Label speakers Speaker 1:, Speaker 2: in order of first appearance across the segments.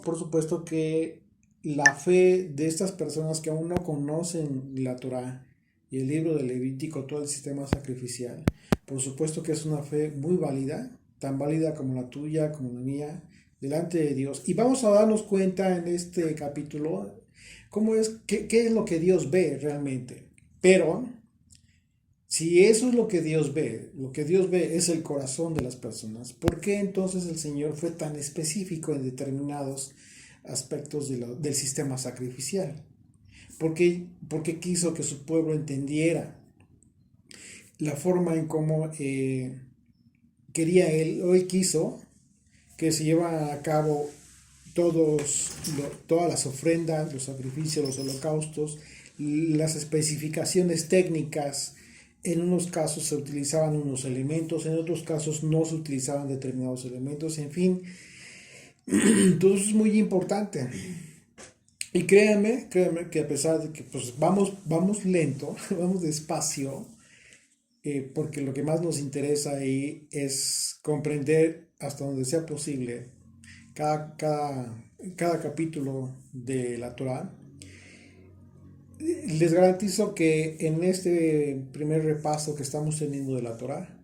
Speaker 1: por supuesto que la fe de estas personas que aún no conocen la Torá y el libro de Levítico, todo el sistema sacrificial, por supuesto que es una fe muy válida, tan válida como la tuya, como la mía, delante de Dios. Y vamos a darnos cuenta en este capítulo qué es lo que Dios ve realmente. Pero si eso es lo que Dios ve es el corazón de las personas, ¿por qué entonces el Señor fue tan específico en determinados aspectos del sistema sacrificial? ¿Por qué quiso que su pueblo entendiera la forma en cómo quería él, o él quiso que se llevaran a cabo todas las ofrendas, los sacrificios, los holocaustos, las especificaciones técnicas? En unos casos se utilizaban unos elementos, en otros casos no se utilizaban determinados elementos, en fin, todo eso es muy importante. Y créanme que a pesar de que pues, vamos lento, vamos despacio, porque lo que más nos interesa ahí es comprender hasta donde sea posible cada, cada, cada capítulo de la Torah. Les garantizo que en este primer repaso que estamos teniendo de la Torah,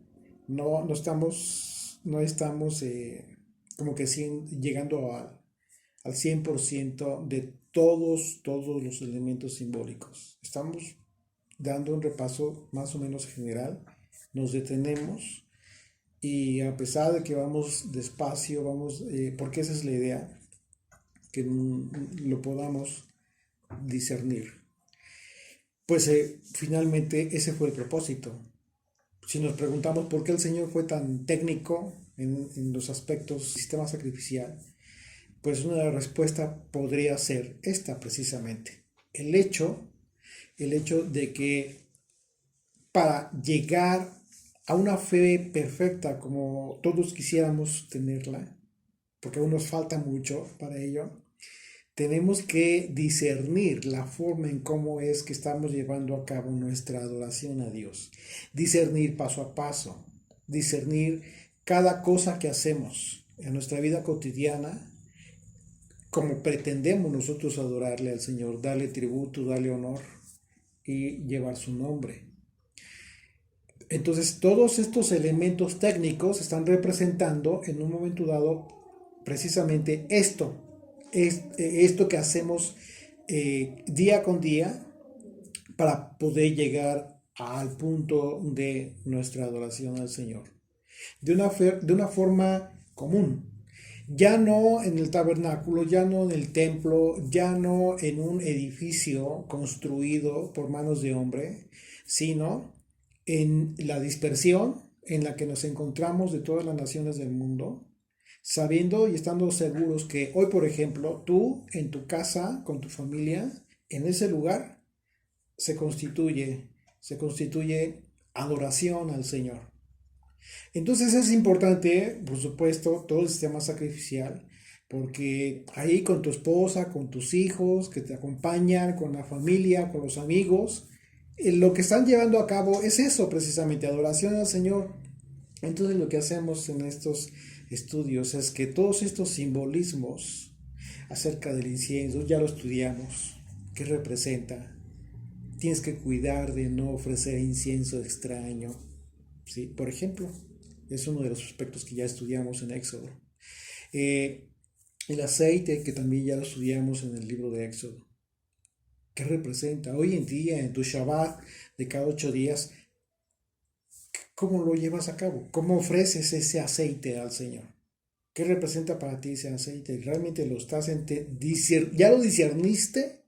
Speaker 1: no estamos como que llegando al 100% de todos los elementos simbólicos. Estamos dando un repaso más o menos general, nos detenemos y a pesar de que vamos despacio, porque esa es la idea, que lo podamos discernir. Pues finalmente ese fue el propósito. Si nos preguntamos por qué el Señor fue tan técnico en los aspectos del sistema sacrificial, pues una respuesta podría ser esta precisamente. El hecho de que para llegar a una fe perfecta como todos quisiéramos tenerla, porque aún nos falta mucho para ello, tenemos que discernir la forma en cómo es que estamos llevando a cabo nuestra adoración a Dios. Discernir paso a paso, discernir cada cosa que hacemos en nuestra vida cotidiana, como pretendemos nosotros adorarle al Señor, darle tributo, darle honor y llevar su nombre. Entonces, todos estos elementos técnicos están representando en un momento dado precisamente esto que hacemos día con día para poder llegar al punto de nuestra adoración al Señor. De una forma común. Ya no en el tabernáculo, ya no en el templo, ya no en un edificio construido por manos de hombre, sino en la dispersión en la que nos encontramos de todas las naciones del mundo, sabiendo y estando seguros que hoy, por ejemplo, tú en tu casa, con tu familia, en ese lugar, se constituye adoración al Señor. Entonces es importante, por supuesto, todo el sistema sacrificial, porque ahí con tu esposa, con tus hijos, que te acompañan, con la familia, con los amigos, lo que están llevando a cabo es eso precisamente, adoración al Señor. Entonces lo que hacemos en estos estudios es que todos estos simbolismos acerca del incienso, ya lo estudiamos, qué representa. Tienes que cuidar de no ofrecer incienso extraño, ¿sí? Por ejemplo, es uno de los aspectos que ya estudiamos en Éxodo. Eh, el aceite, que también ya lo estudiamos en el libro de Éxodo. ¿Qué representa? Hoy en día, en tu Shabbat de cada 8 días, ¿cómo lo llevas a cabo? ¿Cómo ofreces ese aceite al Señor? ¿Qué representa para ti ese aceite? ¿Realmente lo estás ya lo discerniste?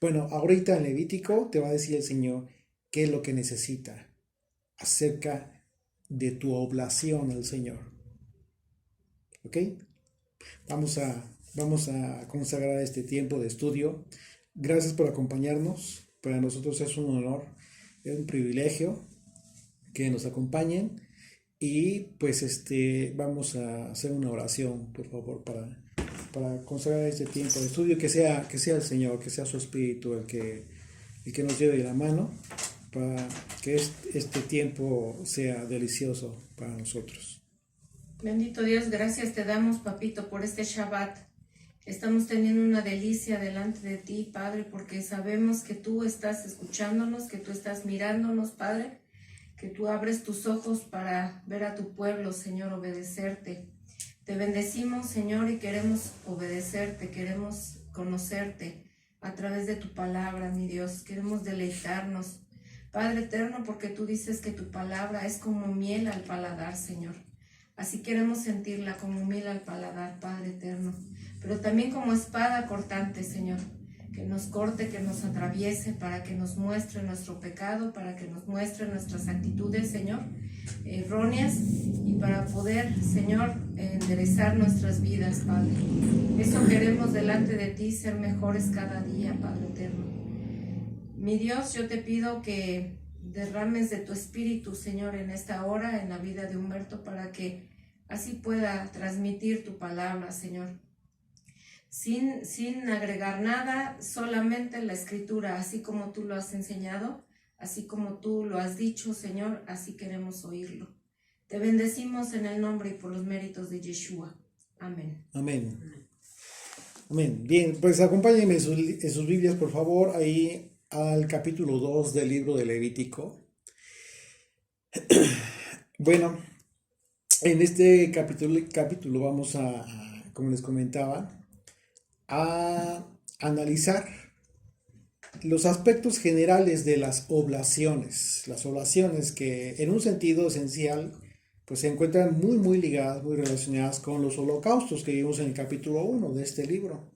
Speaker 1: Bueno, ahorita en Levítico te va a decir el Señor qué es lo que necesita acerca de tu oblación al Señor. ¿Ok? Vamos a consagrar este tiempo de estudio. Gracias por acompañarnos. Para nosotros es un honor, es un privilegio que nos acompañen. Y pues vamos a hacer una oración, por favor, para consagrar este tiempo de estudio, que sea el Señor, que sea su Espíritu el que nos lleve de la mano, para que este tiempo sea delicioso para nosotros.
Speaker 2: Bendito Dios, gracias te damos, papito, por este Shabbat. Estamos teniendo una delicia delante de ti, Padre, porque sabemos que tú estás escuchándonos, que tú estás mirándonos, Padre, que tú abres tus ojos para ver a tu pueblo, Señor, obedecerte. Te bendecimos, Señor, y queremos obedecerte, queremos conocerte a través de tu palabra, mi Dios. Queremos deleitarnos, Padre eterno, porque tú dices que tu palabra es como miel al paladar, Señor. Así queremos sentirla como miel al paladar, Padre eterno, pero también como espada cortante, Señor, que nos corte, que nos atraviese, para que nos muestre nuestro pecado, para que nos muestre nuestras actitudes, Señor, erróneas, y para poder, Señor, enderezar nuestras vidas, Padre. Eso queremos delante de ti, ser mejores cada día, Padre eterno. Mi Dios, yo te pido que derrames de tu espíritu, Señor, en esta hora, en la vida de Humberto, para que así pueda transmitir tu palabra, Señor. Sin agregar nada, solamente la escritura, así como tú lo has enseñado, así como tú lo has dicho, Señor, así queremos oírlo. Te bendecimos en el nombre y por los méritos de Yeshua. Amén.
Speaker 1: Amén. Amén. Bien, pues acompáñenme en sus Biblias, por favor, ahí al capítulo 2 del libro de Levítico. Bueno, en este capítulo vamos como les comentaba, a analizar los aspectos generales de las oblaciones que en un sentido esencial pues se encuentran muy ligadas, muy relacionadas con los holocaustos que vimos en el capítulo 1 de este libro,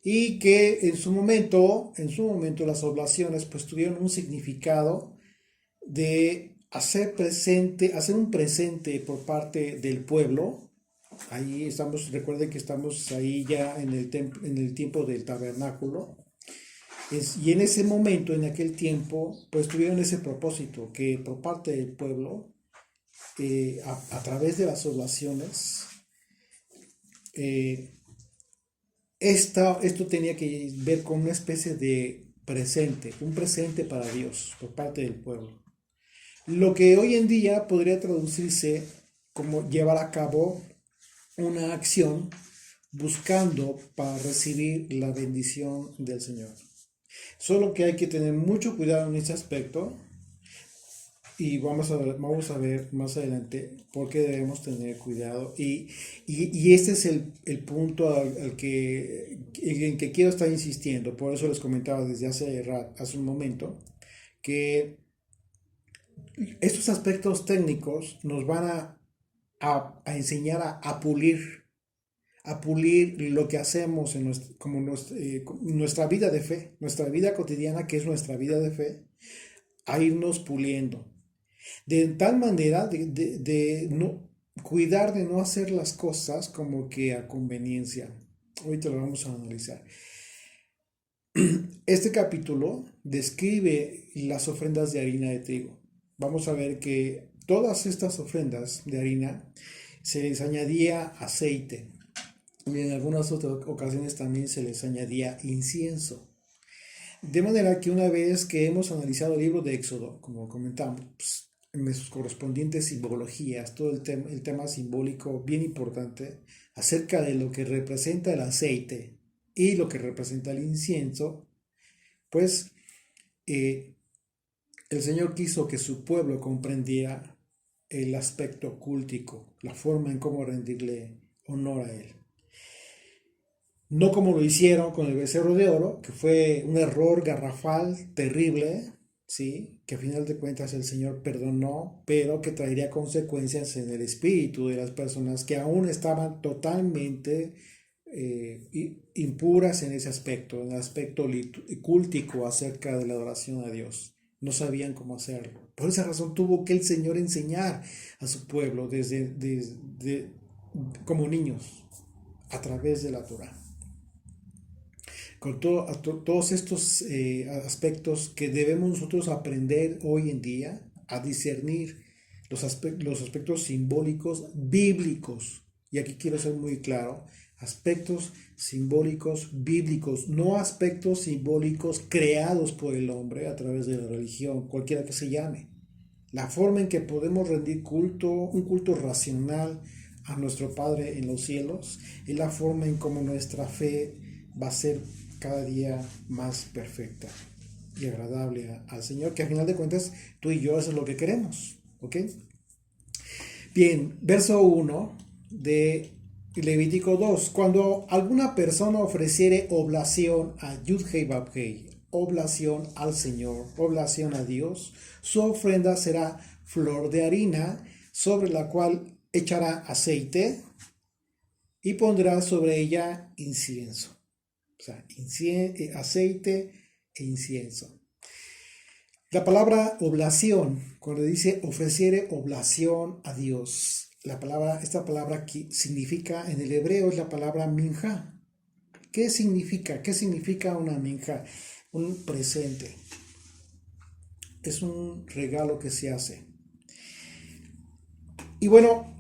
Speaker 1: y que en su momento las oblaciones pues tuvieron un significado de hacer un presente por parte del pueblo. Ahí estamos, recuerden que estamos ahí ya en el tiempo del tabernáculo. Y en ese momento, en aquel tiempo, pues tuvieron ese propósito, que por parte del pueblo, a través de las oblaciones, esto tenía que ver con una especie de presente, un presente para Dios por parte del pueblo. Lo que hoy en día podría traducirse como llevar a cabo una acción buscando para recibir la bendición del Señor. Solo que hay que tener mucho cuidado en ese aspecto, y vamos a ver más adelante por qué debemos tener cuidado. Y este es el punto en que quiero estar insistiendo. Por eso les comentaba desde hace un momento que estos aspectos técnicos nos van a enseñar a pulir lo que hacemos como nuestra vida de fe, nuestra vida cotidiana, que es nuestra vida de fe, a irnos puliendo. De tal manera de no cuidar de no hacer las cosas como que a conveniencia. Ahorita lo vamos a analizar. Este capítulo describe las ofrendas de harina de trigo. Vamos a ver que todas estas ofrendas de harina se les añadía aceite. Y en algunas otras ocasiones también se les añadía incienso. De manera que una vez que hemos analizado el libro de Éxodo, como comentamos, pues, en sus correspondientes simbologías, todo el tema simbólico bien importante acerca de lo que representa el aceite y lo que representa el incienso, pues el Señor quiso que su pueblo comprendiera el aspecto cultico, la forma en cómo rendirle honor a Él. No como lo hicieron con el becerro de oro, que fue un error garrafal, terrible, ¿sí? Que a final de cuentas el Señor perdonó, pero que traería consecuencias en el espíritu de las personas que aún estaban totalmente impuras en ese aspecto, en el aspecto cultico acerca de la adoración a Dios. No sabían cómo hacerlo. Por esa razón tuvo que el Señor enseñar a su pueblo como niños a través de la Torá. Con todos estos aspectos que debemos nosotros aprender hoy en día a discernir los aspectos simbólicos bíblicos. Y aquí quiero ser muy claro, aspectos simbólicos bíblicos, no aspectos simbólicos creados por el hombre a través de la religión, cualquiera que se llame. La forma en que podemos rendir culto, un culto racional a nuestro Padre en los cielos es la forma en cómo nuestra fe va a ser cada día más perfecta y agradable al Señor, que al final de cuentas tú y yo eso es lo que queremos, ¿ok? Bien, verso 1 de Levítico 2. Cuando alguna persona ofreciere oblación a Yud-Hei Vав-Hei, oblación al Señor, oblación a Dios, su ofrenda será flor de harina, sobre la cual echará aceite y pondrá sobre ella incienso. O sea, aceite e incienso. La palabra oblación, cuando dice ofreciere oblación a Dios, esta palabra que significa en el hebreo es la palabra minja. ¿Qué significa? ¿Qué significa una minja? Un presente. Es un regalo que se hace. Y bueno,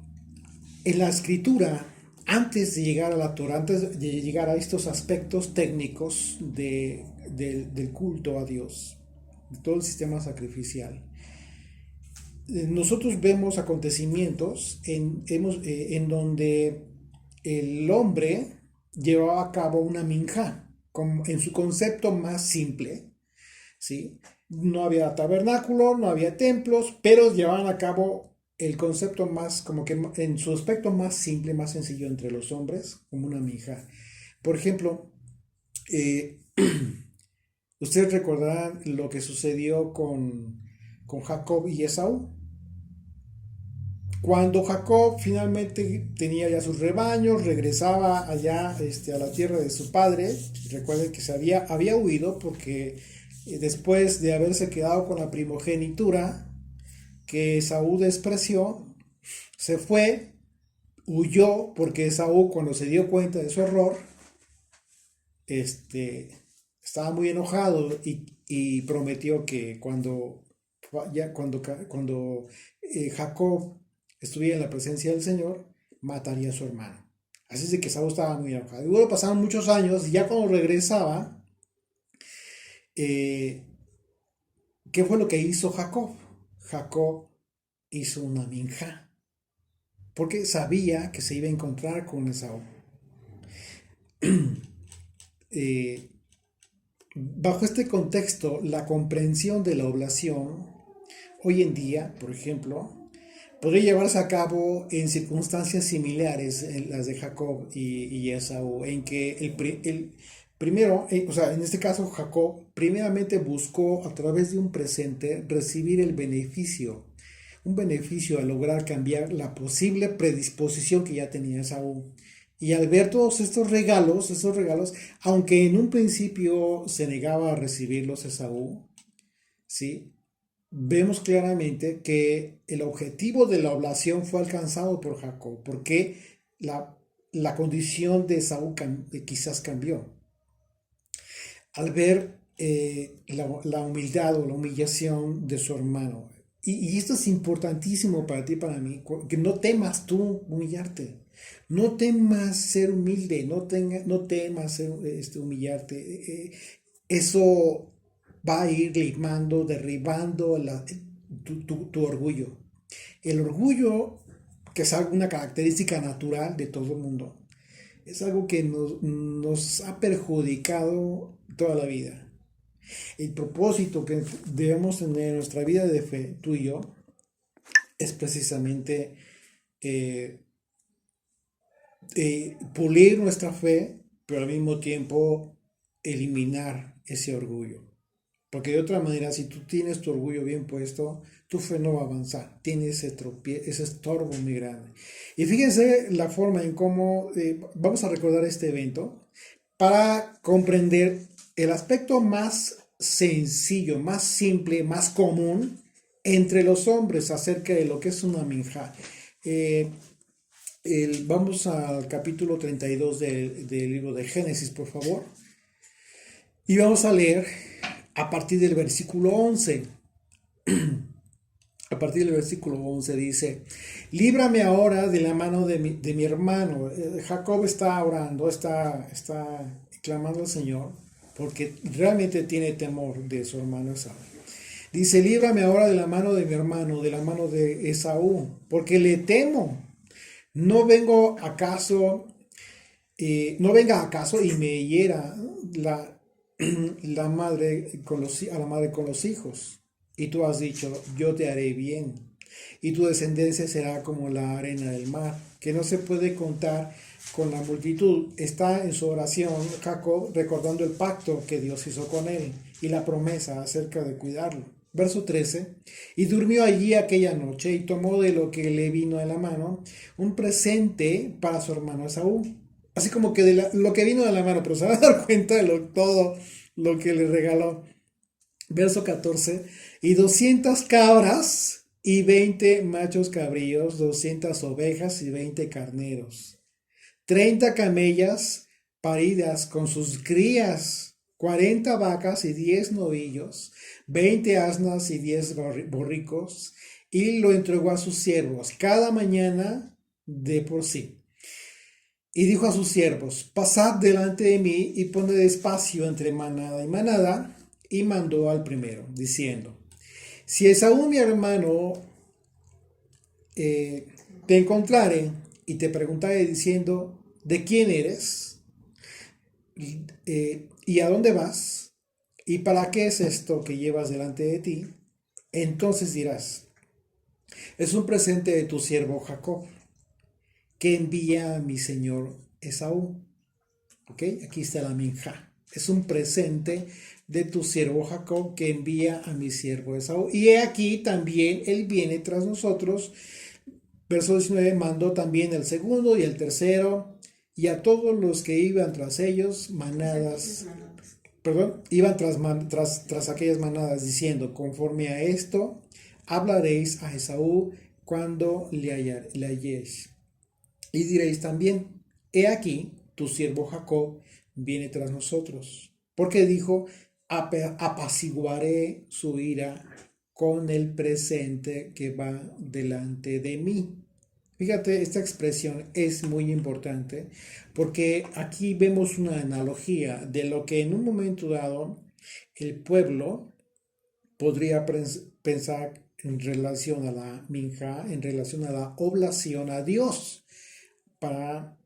Speaker 1: en la escritura, antes de llegar a la Torah, antes de llegar a estos aspectos técnicos del culto a Dios, de todo el sistema sacrificial, nosotros vemos acontecimientos en donde el hombre llevaba a cabo una minjá, en su concepto más simple, ¿sí? No había tabernáculo, no había templos, pero llevaban a cabo el concepto más, como que en su aspecto más simple, más sencillo entre los hombres, como una minjá. Por ejemplo, ustedes recordarán lo que sucedió con Jacob y Esaú. Cuando Jacob finalmente tenía ya sus rebaños, regresaba allá a la tierra de su padre. Recuerden que había huido porque después de haberse quedado con la primogenitura que Esaú despreció, se fue, huyó, porque Esaú, cuando se dio cuenta de su error, estaba muy enojado y prometió que cuando Jacob estuviera en la presencia del Señor, mataría a su hermano. Así es de que Esaú estaba muy enojado. Y luego pasaron muchos años y ya cuando regresaba, ¿qué fue lo que hizo Jacob? Jacob hizo una minjá, porque sabía que se iba a encontrar con Esaú. Bajo este contexto, la comprensión de la oblación, hoy en día, por ejemplo, podría llevarse a cabo en circunstancias similares en las de Jacob y Esaú, en que el primero, en este caso Jacob, primeramente buscó a través de un presente recibir el beneficio, un beneficio a lograr cambiar la posible predisposición que ya tenía Esaú. Y al ver todos estos regalos, aunque en un principio se negaba a recibirlos Esaú, ¿sí? Vemos claramente que el objetivo de la oblación fue alcanzado por Jacob, porque la condición de Esaú quizás cambió. Al ver la humildad o la humillación de su hermano. Y esto es importantísimo para ti y para mí, que no temas tú humillarte. No temas ser humilde, no temas humillarte. Eso va a ir limando, derribando tu orgullo. El orgullo, que es una característica natural de todo el mundo, es algo que nos ha perjudicado toda la vida. El propósito que debemos tener en nuestra vida de fe, tú y yo, es precisamente pulir nuestra fe, pero al mismo tiempo eliminar ese orgullo. Porque de otra manera, si tú tienes tu orgullo bien puesto, tu fe no va a avanzar. Tiene ese estorbo muy grande. Y fíjense la forma en cómo vamos a recordar este evento para comprender el aspecto más sencillo, más simple, más común entre los hombres acerca de lo que es una minjá. Vamos al capítulo 32 del libro de Génesis, por favor. Y vamos a leer a partir del versículo 11. A partir del versículo 11 dice: líbrame ahora de la mano de mi hermano. Jacob está orando, está clamando al Señor, porque realmente tiene temor de su hermano Esaú. Dice: líbrame ahora de la mano de mi hermano, de la mano de Esaú, porque le temo, No vengo acaso, no venga acaso y me hiera la, la madre a la madre con los hijos. Y tú has dicho, yo te haré bien, y tu descendencia será como la arena del mar, que no se puede contar con la multitud. Está en su oración Jacob recordando el pacto que Dios hizo con él y la promesa acerca de cuidarlo. Verso 13. Y durmió allí aquella noche y tomó de lo que le vino de la mano un presente para su hermano Esaú. Así como que lo que vino de la mano, pero se va a dar cuenta de todo lo que le regaló. Verso 14. Y 200 cabras y 20 machos cabríos, 200 ovejas y 20 carneros, 30 camellas paridas con sus crías, 40 vacas y 10 novillos, 20 asnas y 10 borricos, y lo entregó a sus siervos cada mañana de por sí. Y dijo a sus siervos, pasad delante de mí y poned espacio entre manada y manada, y mandó al primero, diciendo, si Esaú mi hermano te encontrare y te preguntare diciendo, ¿de quién eres? ¿Y a dónde vas? ¿Y para qué es esto que llevas delante de ti? Entonces dirás, es un presente de tu siervo Jacob, que envía a mi señor Esaú. ¿Ok? Aquí está la minja. Es un presente de tu siervo Jacob que envía a mi siervo Esaú. Y he aquí también él viene tras nosotros. Verso 19, mandó también el segundo y el tercero, y a todos los que iban tras ellos, manadas, perdón, iban tras aquellas manadas, diciendo, conforme a esto, hablaréis a Esaú cuando le halléis. Y diréis también, he aquí, tu siervo Jacob viene tras nosotros, porque dijo, apaciguaré su ira con el presente que va delante de mí. Fíjate, esta expresión es muy importante porque aquí vemos una analogía de lo que en un momento dado el pueblo podría pensar en relación a la minja, en relación a la oblación a Dios para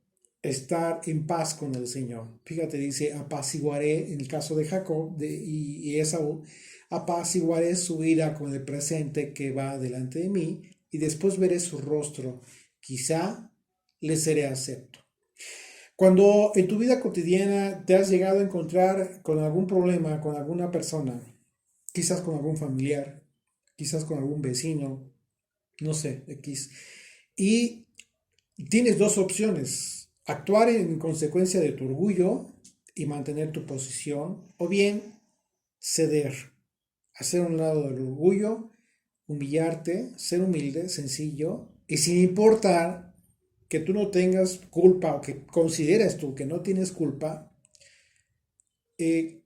Speaker 1: estar en paz con el Señor. Fíjate, dice, apaciguaré, en el caso de Jacob y Esaú, apaciguaré su ira con el presente que va delante de mí y después veré su rostro. Quizá le seré acepto. Cuando en tu vida cotidiana te has llegado a encontrar con algún problema, con alguna persona, quizás con algún familiar, quizás con algún vecino, no sé, X, y tienes dos opciones, actuar en consecuencia de tu orgullo y mantener tu posición, o bien ceder, hacer un lado del orgullo, humillarte, ser humilde, sencillo, y sin importar que tú no tengas culpa o que consideres tú que no tienes culpa, eh,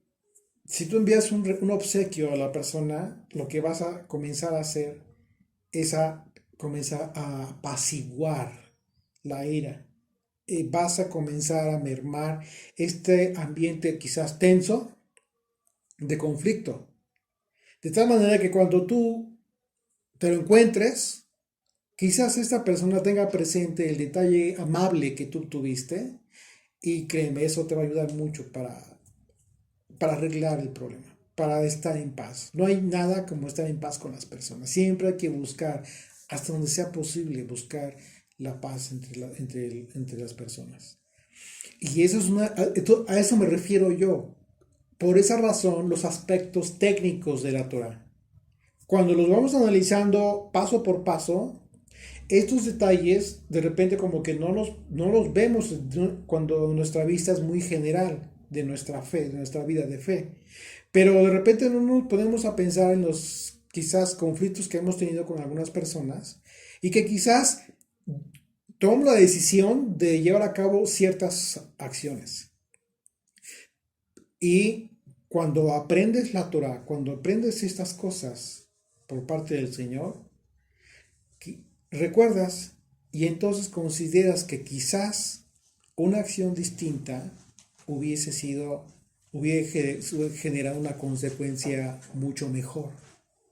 Speaker 1: si tú envías un obsequio a la persona, lo que vas a comenzar a hacer es comenzar a apaciguar la ira. Vas a comenzar a mermar este ambiente quizás tenso de conflicto. De tal manera que cuando tú te lo encuentres, quizás esta persona tenga presente el detalle amable que tú tuviste y créeme, eso te va a ayudar mucho para arreglar el problema, para estar en paz. No hay nada como estar en paz con las personas. Siempre hay que buscar, hasta donde sea posible, buscar la paz entre las personas. Y eso es a eso me refiero yo. Por esa razón, los aspectos técnicos de la Torah. Cuando los vamos analizando paso por paso, estos detalles de repente como que no los vemos cuando nuestra vista es muy general de nuestra fe, de nuestra vida de fe. Pero de repente no nos ponemos a pensar en los quizás conflictos que hemos tenido con algunas personas y que quizás tomamos la decisión de llevar a cabo ciertas acciones. Y cuando aprendes la Torah, cuando aprendes estas cosas por parte del Señor, recuerdas y entonces consideras que quizás una acción distinta hubiese generado una consecuencia mucho mejor,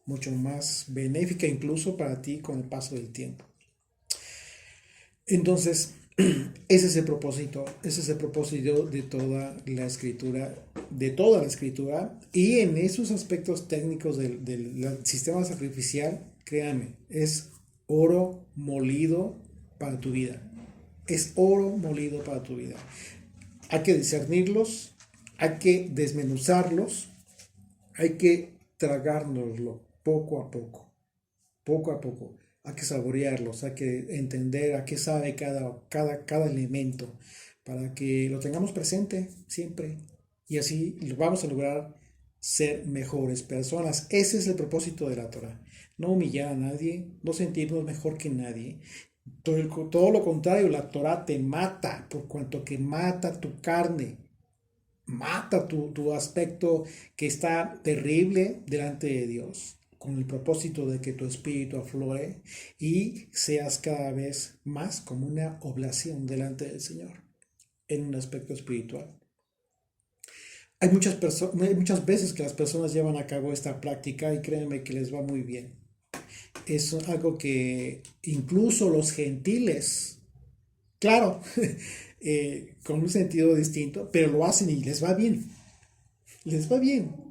Speaker 1: mucho más benéfica incluso para ti con el paso del tiempo. Entonces, ese es el propósito de toda la escritura, y en esos aspectos técnicos del sistema sacrificial, créanme, es oro molido para tu vida. Es oro molido para tu vida. Hay que discernirlos, hay que desmenuzarlos, hay que tragárnoslo poco a poco. Hay que saborearlos, hay que entender a qué sabe cada elemento para que lo tengamos presente siempre y así lo vamos a lograr ser mejores personas. Ese es el propósito de la Torah. No humillar a nadie, no sentirnos mejor que nadie. Todo lo contrario, la Torah te mata por cuanto que mata tu carne, mata tu aspecto que está terrible delante de Dios, con el propósito de que tu espíritu aflore y seas cada vez más como una oblación delante del Señor en un aspecto espiritual. Hay muchas veces que las personas llevan a cabo esta práctica y créanme que les va muy bien. Es algo que incluso los gentiles, claro, con un sentido distinto, pero lo hacen y les va bien. Les va bien.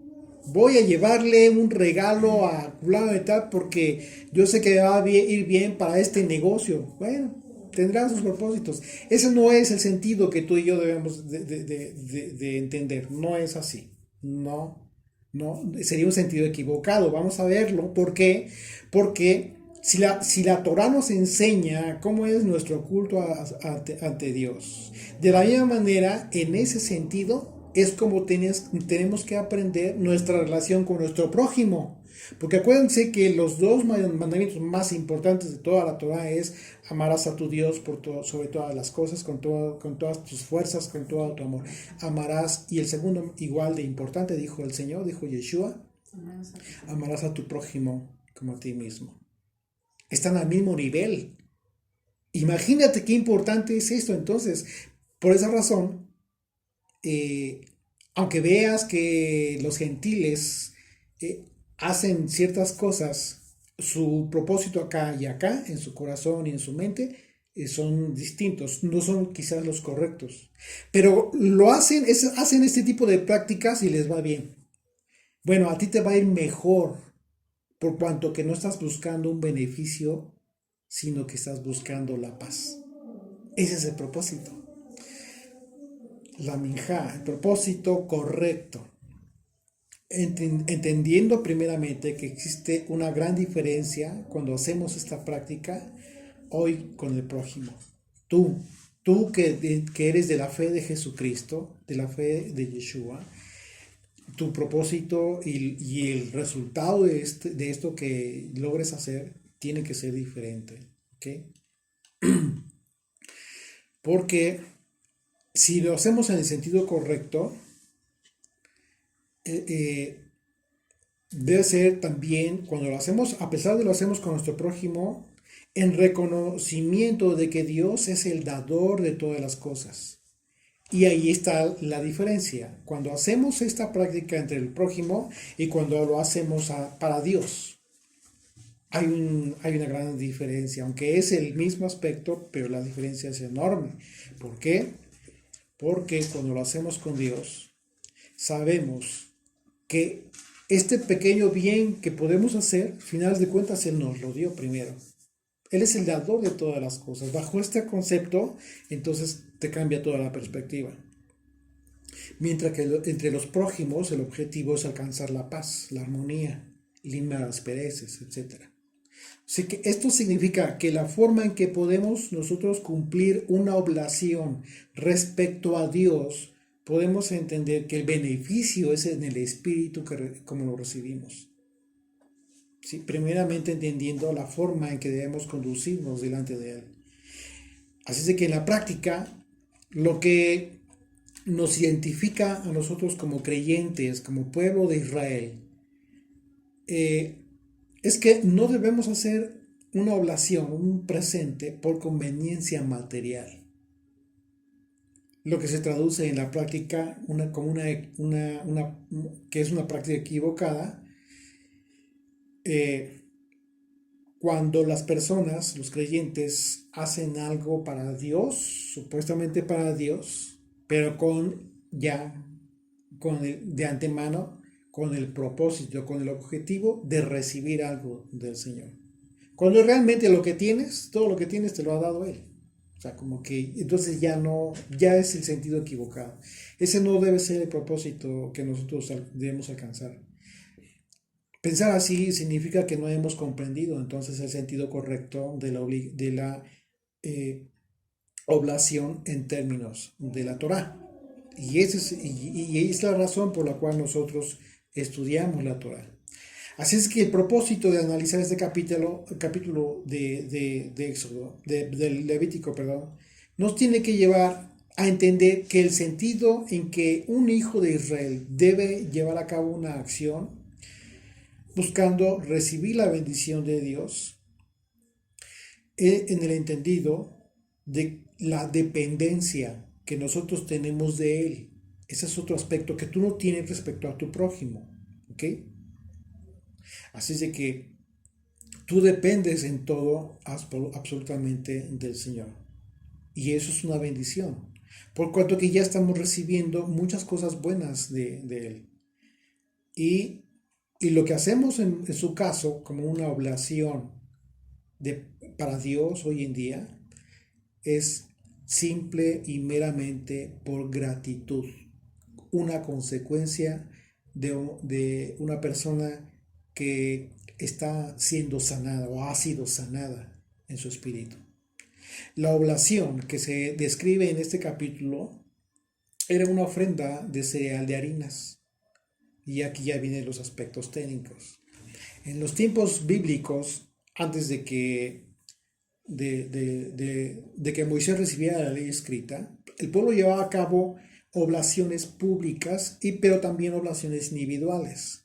Speaker 1: Voy a llevarle un regalo a fulano de tal porque yo sé que va a ir bien para este negocio. Bueno, tendrá sus propósitos. Ese no es el sentido que tú y yo debemos de entender. No es así. No, no. Sería un sentido equivocado. Vamos a verlo. ¿Por qué? Porque si la Torah nos enseña cómo es nuestro culto ante Dios, de la misma manera, en ese sentido, es como tenemos que aprender nuestra relación con nuestro prójimo. Porque acuérdense que los dos mandamientos más importantes de toda la Torah es amarás a tu Dios sobre todas las cosas, con todas tus fuerzas, con todo tu amor. Amarás, y el segundo igual de importante, dijo el Señor, dijo Yeshua, amarás a tu prójimo como a ti mismo. Están al mismo nivel. Imagínate qué importante es esto. Entonces, por esa razón, aunque veas que los gentiles hacen ciertas cosas, su propósito acá y acá, en su corazón y en su mente, son distintos, no son quizás los correctos. Pero hacen este tipo de prácticas y les va bien. Bueno, a ti te va a ir mejor, por cuanto que no estás buscando un beneficio, sino que estás buscando la paz. Ese es el propósito. La minjá, el propósito correcto. Entendiendo primeramente que existe una gran diferencia cuando hacemos esta práctica hoy con el prójimo. Tú, tú que eres de la fe de Jesucristo, de la fe de Yeshua, tu propósito y el resultado de esto que logres hacer tiene que ser diferente. ¿Okay? Porque si lo hacemos en el sentido correcto, debe ser también cuando lo hacemos, a pesar de lo hacemos con nuestro prójimo, en reconocimiento de que Dios es el dador de todas las cosas. Y ahí está la diferencia, cuando hacemos esta práctica entre el prójimo y cuando lo hacemos para Dios. Hay una gran diferencia, aunque es el mismo aspecto, pero la diferencia es enorme. ¿Por qué? Porque cuando lo hacemos con Dios, sabemos que este pequeño bien que podemos hacer, al final de cuentas, Él nos lo dio primero. Él es el dador de todas las cosas. Bajo este concepto, entonces te cambia toda la perspectiva. Mientras que entre los prójimos el objetivo es alcanzar la paz, la armonía, limar las asperezas, etc. Así que esto significa que la forma en que podemos nosotros cumplir una oblación respecto a Dios, podemos entender que el beneficio es en el espíritu como lo recibimos. ¿Sí? Primeramente entendiendo la forma en que debemos conducirnos delante de Él. Así es de que en la práctica, lo que nos identifica a nosotros como creyentes, como pueblo de Israel, es que no debemos hacer una oblación, un presente por conveniencia material. Lo que se traduce en la práctica que es una práctica equivocada, cuando las personas, los creyentes, hacen algo para Dios, supuestamente para Dios, pero de antemano, con el propósito, con el objetivo de recibir algo del Señor. Cuando realmente lo que tienes, todo lo que tienes te lo ha dado Él. O sea, como que entonces ya es el sentido equivocado. Ese no debe ser el propósito que nosotros debemos alcanzar. Pensar así significa que no hemos comprendido entonces el sentido correcto de la eh, oblación en términos de la Torá. Y es la razón por la cual nosotros estudiamos la Torá. Así es que el propósito de analizar este capítulo de Éxodo, del Levítico, perdón, nos tiene que llevar a entender que el sentido en que un hijo de Israel debe llevar a cabo una acción buscando recibir la bendición de Dios, en el entendido de la dependencia que nosotros tenemos de Él. Ese es otro aspecto que tú no tienes respecto a tu prójimo. ¿Ok? Así es de que tú dependes en todo absolutamente del Señor. Y eso es una bendición. Por cuanto que ya estamos recibiendo muchas cosas buenas de Él. Y, y lo que hacemos en su caso, como una oblación para Dios hoy en día, es simple y meramente por gratitud. Una consecuencia de una persona que está siendo sanada o ha sido sanada en su espíritu. La oblación que se describe en este capítulo era una ofrenda de cereal de harinas. Y aquí ya vienen los aspectos técnicos. En los tiempos bíblicos, antes de que Moisés recibiera la ley escrita, el pueblo llevaba a cabo oblaciones públicas, pero también oblaciones individuales.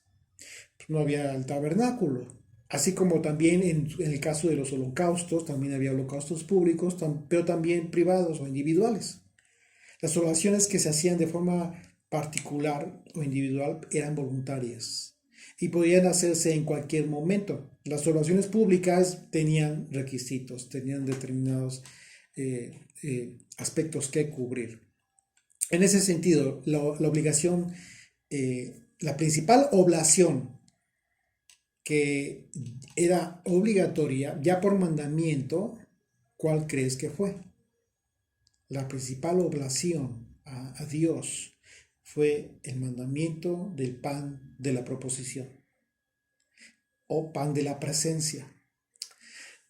Speaker 1: No había el tabernáculo, así como también en el caso de los holocaustos, también había holocaustos públicos, pero también privados o individuales. Las oblaciones que se hacían de forma particular o individual eran voluntarias y podían hacerse en cualquier momento. Las oblaciones públicas tenían requisitos, tenían determinados aspectos que cubrir. En ese sentido, la obligación, la principal oblación que era obligatoria ya por mandamiento, ¿cuál crees que fue? La principal oblación a Dios fue el mandamiento del pan de la proposición o pan de la presencia.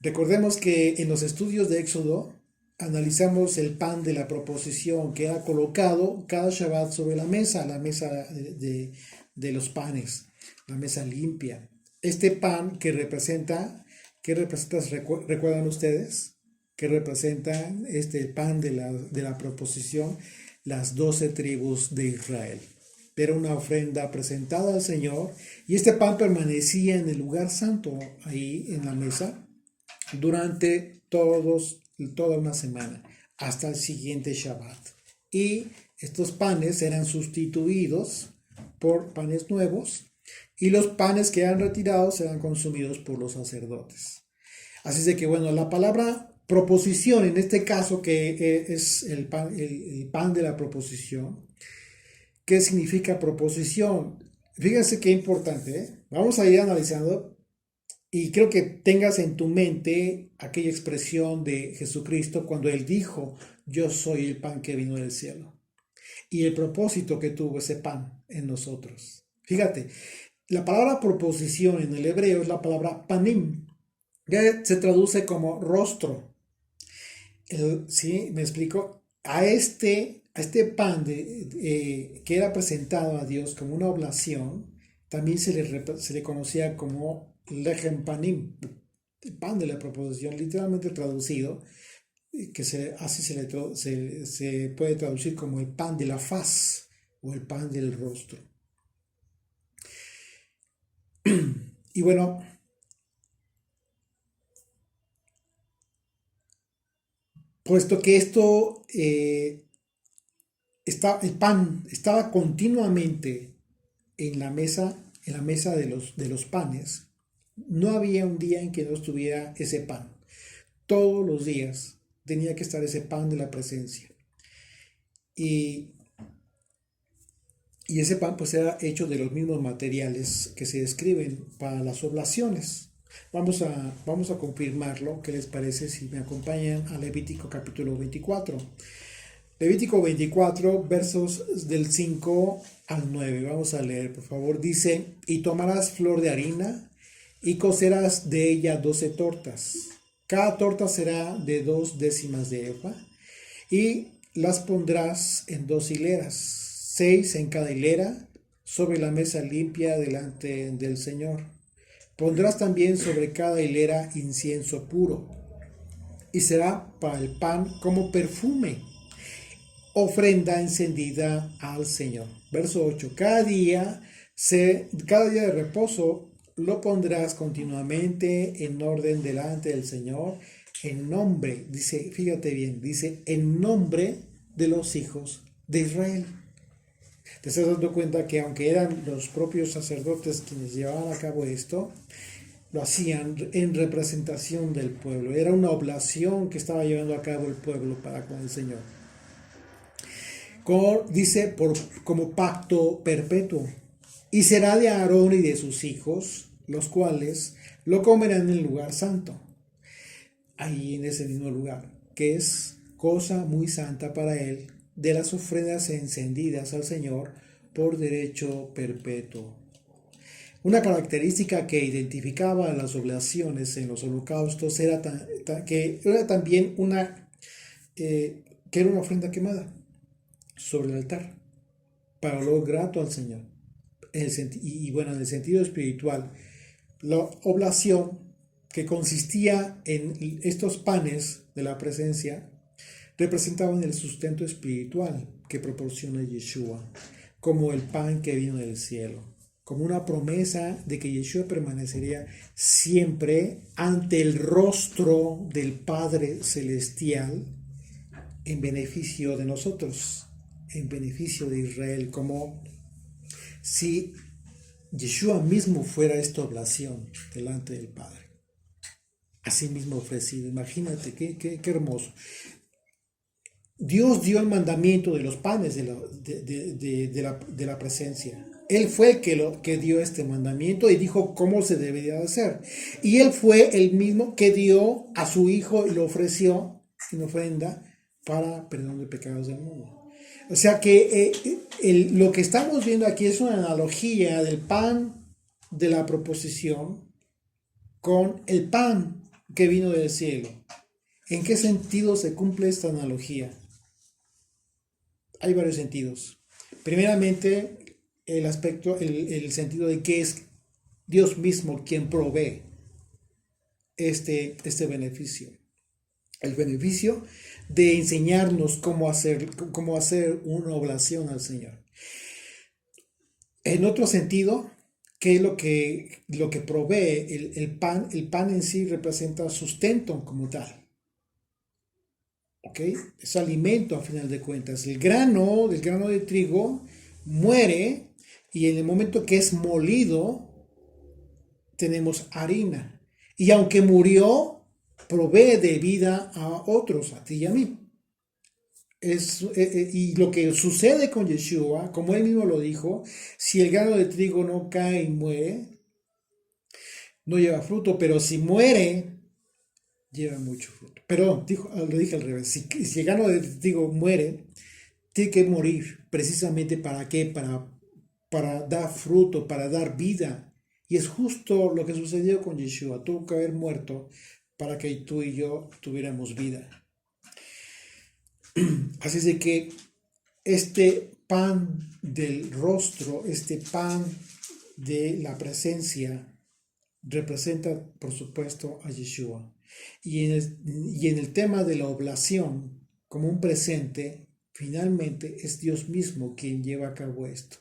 Speaker 1: Recordemos que en los estudios de Éxodo analizamos el pan de la proposición que era colocado cada Shabbat sobre la mesa de los panes, la mesa limpia. Este pan ¿qué representa? ¿Recuerdan ustedes? Que representa este pan de la proposición, las 12 tribus de Israel. Era una ofrenda presentada al Señor y este pan permanecía en el lugar santo, ahí en la mesa, durante toda una semana, hasta el siguiente Shabbat. Y estos panes eran sustituidos por panes nuevos y los panes que eran retirados eran consumidos por los sacerdotes. Así es de que, bueno, la palabra proposición, en este caso que es el pan de la proposición. ¿Qué significa proposición? Fíjense qué importante, ¿eh? Vamos a ir analizando y creo que tengas en tu mente aquella expresión de Jesucristo cuando Él dijo, yo soy el pan que vino del cielo. Y el propósito que tuvo ese pan en nosotros. Fíjate, la palabra proposición en el hebreo es la palabra panim. Ya se traduce como rostro. ¿Sí? ¿Me explico? A este pan que era presentado a Dios como una oblación, también se le conocía como lechem panim, el pan de la proposición, literalmente traducido, que así se puede traducir como el pan de la faz o el pan del rostro. Y bueno, puesto que el pan estaba continuamente en la mesa de los panes, No había un día en que no estuviera ese pan. Todos los días tenía que estar ese pan de la presencia. Y, y ese pan pues era hecho de los mismos materiales que se describen para las oblaciones. Vamos a confirmarlo. ¿Qué les parece si me acompañan a Levítico capítulo 24? Levítico 24, versos del 5 al 9. Vamos a leer, por favor. Dice, y tomarás flor de harina y cocerás de ella 12 tortas. Cada torta será de 2 décimas de efa y las pondrás en 2 hileras, 6 en cada hilera, sobre la mesa limpia delante del Señor. Pondrás también sobre cada hilera incienso puro y será para el pan como perfume, ofrenda encendida al Señor. Verso 8. Cada día de reposo lo pondrás continuamente en orden delante del Señor, en nombre, dice, fíjate bien, dice, en nombre de los hijos de Israel. Te estás dando cuenta que aunque eran los propios sacerdotes quienes llevaban a cabo esto, lo hacían en representación del pueblo. Era una oblación que estaba llevando a cabo el pueblo para con el Señor. Dice, como pacto perpetuo. Y será de Aarón y de sus hijos, los cuales lo comerán en el lugar santo. Ahí en ese mismo lugar, que es cosa muy santa para él, de las ofrendas encendidas al Señor por derecho perpetuo. Una característica que identificaba las oblaciones en los holocaustos era que era también que era una ofrenda quemada sobre el altar, para olor grato al Señor. Y bueno, en el sentido espiritual, la oblación que consistía en estos panes de la presencia representaban el sustento espiritual que proporciona Yeshua, como el pan que vino del cielo, como una promesa de que Yeshua permanecería siempre ante el rostro del Padre Celestial en beneficio de nosotros, en beneficio de Israel, como si Yeshua mismo fuera esta oblación delante del Padre. Así mismo ofrecido. Imagínate, qué hermoso. Dios dio el mandamiento de los panes de la presencia. Él fue el que dio este mandamiento y dijo cómo se debería hacer. Y Él fue el mismo que dio a su Hijo y lo ofreció en ofrenda para perdón de pecados del mundo. O sea que lo que estamos viendo aquí es una analogía del pan de la proposición con el pan que vino del cielo. ¿En qué sentido se cumple esta analogía? Hay varios sentidos. Primeramente, el sentido de que es Dios mismo quien provee este beneficio. El beneficio de enseñarnos cómo hacer una oblación al Señor. En otro sentido, ¿qué es lo que provee el pan? El pan en sí representa sustento como tal. ¿Ok? Es alimento a final de cuentas. El grano de trigo muere y en el momento que es molido tenemos harina. Y aunque murió, provee de vida a otros, a ti y a mí. Y lo que sucede con Yeshua, como él mismo lo dijo, si el grano de trigo no cae y muere, no lleva fruto, pero si muere, lleva mucho fruto. Perdón, lo dije al revés. Si el grano de trigo muere, tiene que morir. ¿Precisamente para qué? Para dar fruto, para dar vida. Y es justo lo que sucedió con Yeshua. Tuvo que haber muerto para que tú y yo tuviéramos vida. Así es de que este pan del rostro, este pan de la presencia, representa, por supuesto, a Yeshua. Y en el tema de la oblación, como un presente, finalmente es Dios mismo quien lleva a cabo esto.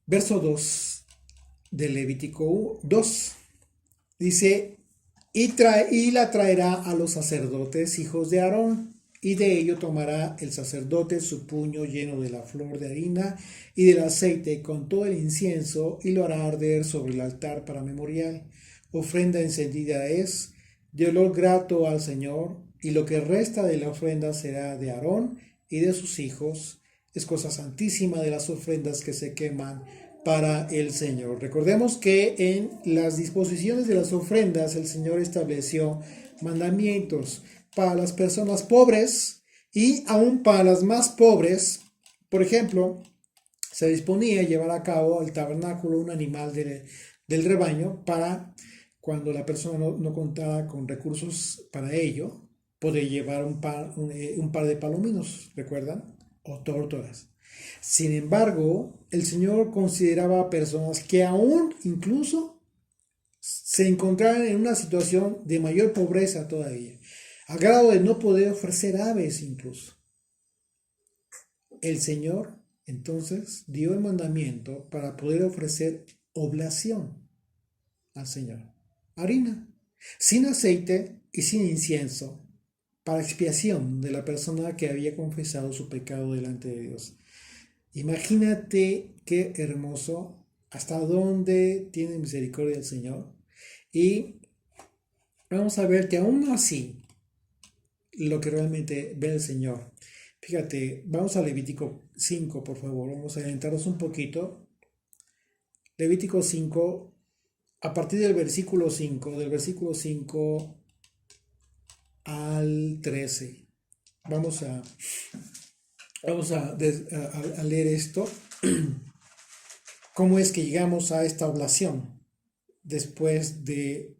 Speaker 1: Verso 2 de Levítico 2 dice, y la traerá a los sacerdotes, hijos de Aarón, y de ello tomará el sacerdote su puño lleno de la flor de harina y del aceite con todo el incienso y lo hará arder sobre el altar para memorial. Ofrenda encendida es, de olor grato al Señor, y lo que resta de la ofrenda será de Aarón y de sus hijos. Es cosa santísima de las ofrendas que se queman para el Señor. Recordemos que en las disposiciones de las ofrendas el Señor estableció mandamientos para las personas pobres y aún para las más pobres. Por ejemplo, se disponía a llevar a cabo al tabernáculo un animal del rebaño para cuando la persona no contaba con recursos para ello, poder llevar un par de palominos, ¿recuerdan? O tórtolas. Sin embargo, el Señor consideraba a personas que aún incluso se encontraban en una situación de mayor pobreza todavía, al grado de no poder ofrecer aves incluso. El Señor entonces dio el mandamiento para poder ofrecer oblación al Señor. Harina, sin aceite y sin incienso, para expiación de la persona que había confesado su pecado delante de Dios. Imagínate qué hermoso, hasta dónde tiene misericordia el Señor. Y vamos a ver que aún así, lo que realmente ve el Señor. Fíjate, vamos a Levítico 5, por favor, vamos a adentrarnos un poquito. Levítico 5, a partir del versículo 5 al 13. Vamos a leer esto. ¿Cómo es que llegamos a esta oblación después de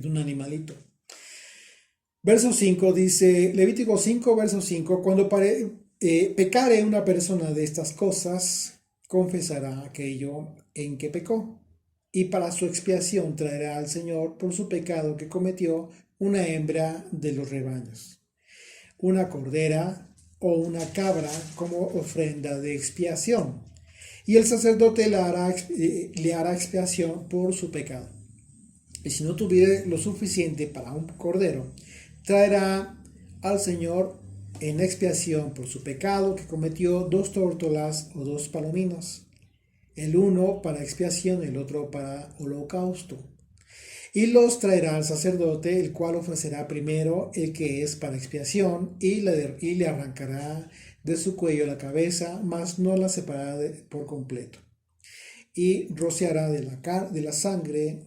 Speaker 1: un animalito? Verso 5 dice, Levítico 5, verso 5, cuando pecare una persona de estas cosas, confesará aquello en que pecó, y para su expiación traerá al Señor por su pecado que cometió una hembra de los rebaños, una cordera o una cabra como ofrenda de expiación, y el sacerdote le hará expiación por su pecado. Y si no tuviere lo suficiente para un cordero, traerá al Señor en expiación por su pecado que cometió 2 tórtolas o 2 palominos, el uno para expiación, el otro para holocausto. Y los traerá al sacerdote, el cual ofrecerá primero el que es para expiación, y le arrancará de su cuello la cabeza, mas no la separará por completo. Y rociará de la sangre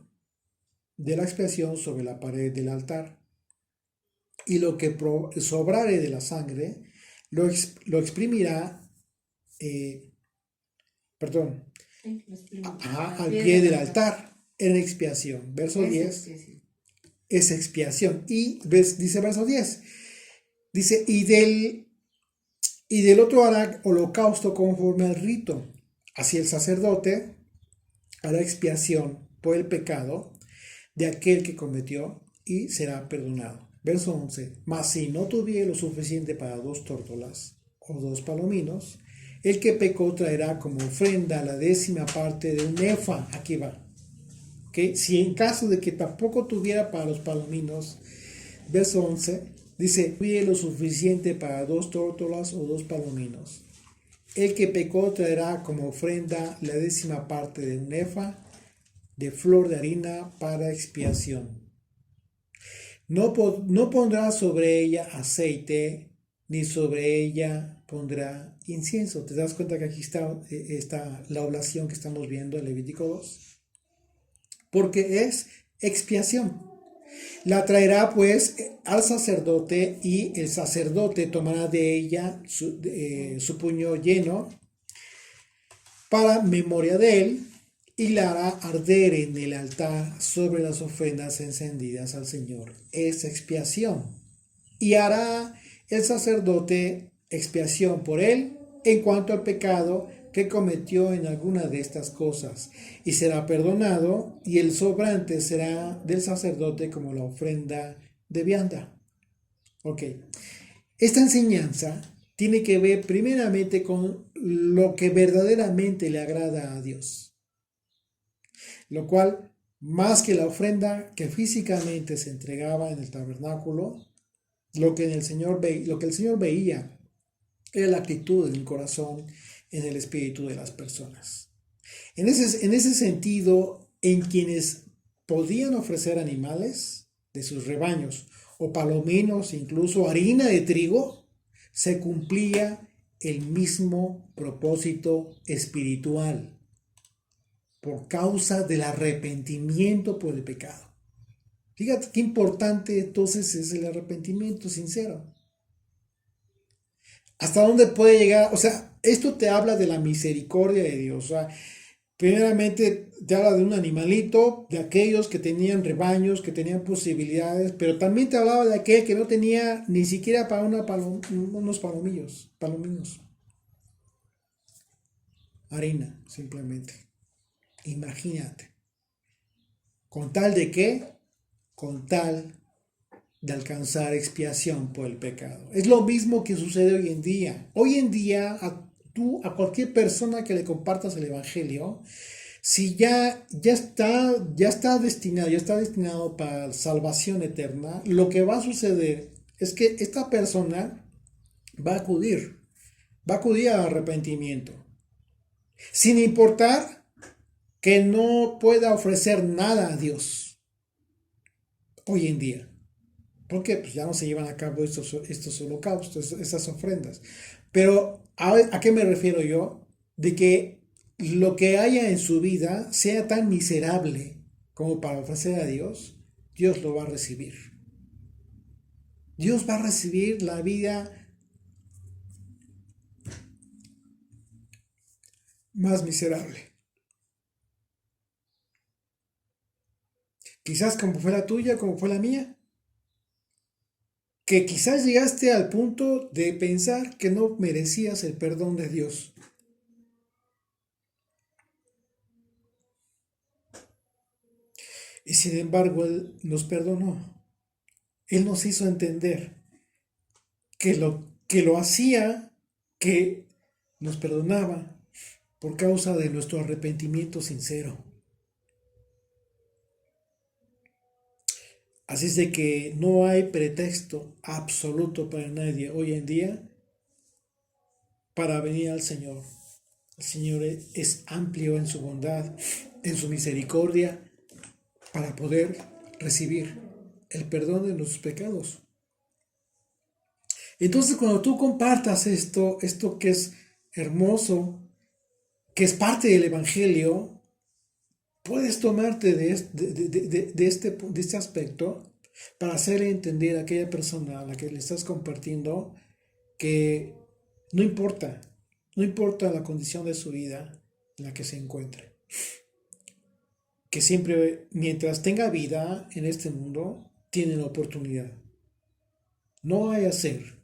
Speaker 1: de la expiación sobre la pared del altar. Y lo que sobrare de la sangre lo exprimirá, al pie del altar en expiación. Verso 10 es expiación. Y dice verso 10, dice, y del otro hará holocausto conforme al rito. Así el sacerdote hará expiación por el pecado de aquel que cometió y será perdonado. Verso 11, mas si no tuviera lo suficiente para 2 tórtolas o 2 palominos, el que pecó traerá como ofrenda la 10ª parte de un efa. Aquí va. ¿Okay? Si en caso de que tampoco tuviera para los palominos, verso 11, dice, tuviera lo suficiente para 2 tórtolas o 2 palominos. El que pecó traerá como ofrenda la 10ª parte de un efa de flor de harina para expiación. No pondrá sobre ella aceite, ni sobre ella pondrá incienso. ¿Te das cuenta que aquí está la oblación que estamos viendo en Levítico 2? Porque es expiación. La traerá pues al sacerdote, y el sacerdote tomará de ella su puño lleno para memoria de él, y la hará arder en el altar sobre las ofrendas encendidas al Señor. Es expiación. Y hará el sacerdote expiación por él en cuanto al pecado que cometió en alguna de estas cosas, y será perdonado, y el sobrante será del sacerdote como la ofrenda de vianda. Ok. Esta enseñanza tiene que ver primeramente con lo que verdaderamente le agrada a Dios, lo cual, más que la ofrenda que físicamente se entregaba en el tabernáculo, Lo que el Señor veía era la actitud en el corazón, en el espíritu de las personas. En ese sentido, en quienes podían ofrecer animales de sus rebaños o palominos, incluso harina de trigo, se cumplía el mismo propósito espiritual por causa del arrepentimiento por el pecado. Fíjate qué importante entonces es el arrepentimiento sincero. ¿Hasta dónde puede llegar? O sea, esto te habla de la misericordia de Dios. O sea, primeramente te habla de un animalito, de aquellos que tenían rebaños, que tenían posibilidades, pero también te hablaba de aquel que no tenía ni siquiera para unos palominos, harina, simplemente. Imagínate. ¿Con tal de qué? Con tal de alcanzar expiación por el pecado. Es lo mismo que sucede hoy en día. Hoy en día, a cualquier persona que le compartas el Evangelio, si ya está destinado para salvación eterna, lo que va a suceder es que esta persona va a acudir, va a acudir al arrepentimiento, sin importar que no pueda ofrecer nada a Dios hoy en día. Porque pues ya no se llevan a cabo estos holocaustos, estas ofrendas. Pero ¿a qué me refiero yo? De que lo que haya en su vida sea tan miserable como para ofrecer a Dios, Dios lo va a recibir. Dios va a recibir la vida más miserable. Quizás como fue la tuya, como fue la mía. Que quizás llegaste al punto de pensar que no merecías el perdón de Dios. Y sin embargo, Él nos perdonó. Él nos hizo entender que lo hacía, que nos perdonaba por causa de nuestro arrepentimiento sincero. Así es de que no hay pretexto absoluto para nadie hoy en día para venir al Señor. El Señor es amplio en su bondad, en su misericordia, para poder recibir el perdón de nuestros pecados. Entonces, cuando tú compartas esto que es hermoso, que es parte del Evangelio, puedes tomarte de este aspecto para hacerle entender a aquella persona a la que le estás compartiendo que no importa la condición de su vida en la que se encuentre, que siempre, mientras tenga vida en este mundo, tiene la oportunidad. No vaya a ser,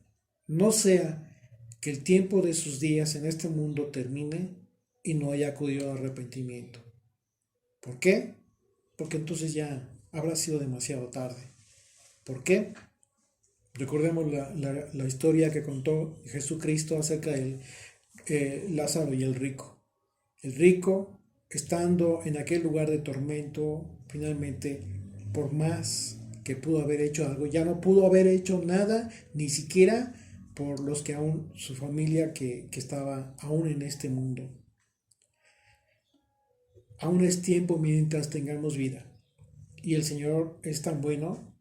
Speaker 1: no sea que el tiempo de sus días en este mundo termine y no haya acudido al arrepentimiento. ¿Por qué? Porque entonces ya habrá sido demasiado tarde. ¿Por qué? Recordemos la historia que contó Jesucristo acerca de Lázaro y el rico. El rico, estando en aquel lugar de tormento, finalmente, por más que pudo haber hecho algo, ya no pudo haber hecho nada, ni siquiera por los que aún, su familia que estaba aún en este mundo. Aún es tiempo mientras tengamos vida. Y el Señor es tan bueno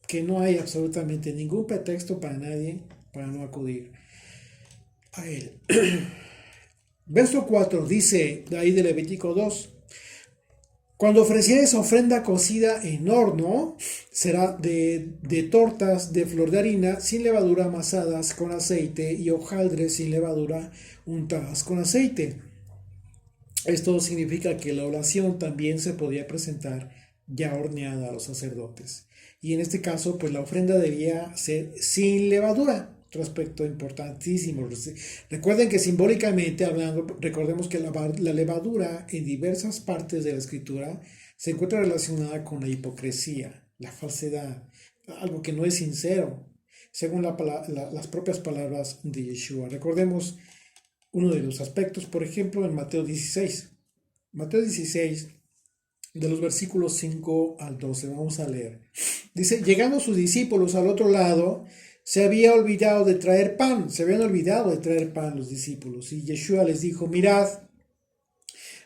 Speaker 1: que no hay absolutamente ningún pretexto para nadie para no acudir a Él. Verso 4 dice de ahí de Levítico 2: cuando ofrecieres ofrenda cocida en horno, será de tortas de flor de harina sin levadura amasadas con aceite y hojaldres sin levadura untadas con aceite. Esto significa que la oración también se podía presentar ya horneada a los sacerdotes. Y en este caso, pues la ofrenda debía ser sin levadura. Otro aspecto importantísimo. Recuerden que simbólicamente hablando, recordemos que la levadura en diversas partes de la escritura se encuentra relacionada con la hipocresía, la falsedad, algo que no es sincero, según las propias palabras de Yeshua. Recordemos uno de los aspectos, por ejemplo, en Mateo 16. Mateo 16, de los versículos 5 al 12, vamos a leer. Dice, llegando sus discípulos al otro lado, se habían olvidado de traer pan los discípulos. Y Yeshua les dijo, mirad,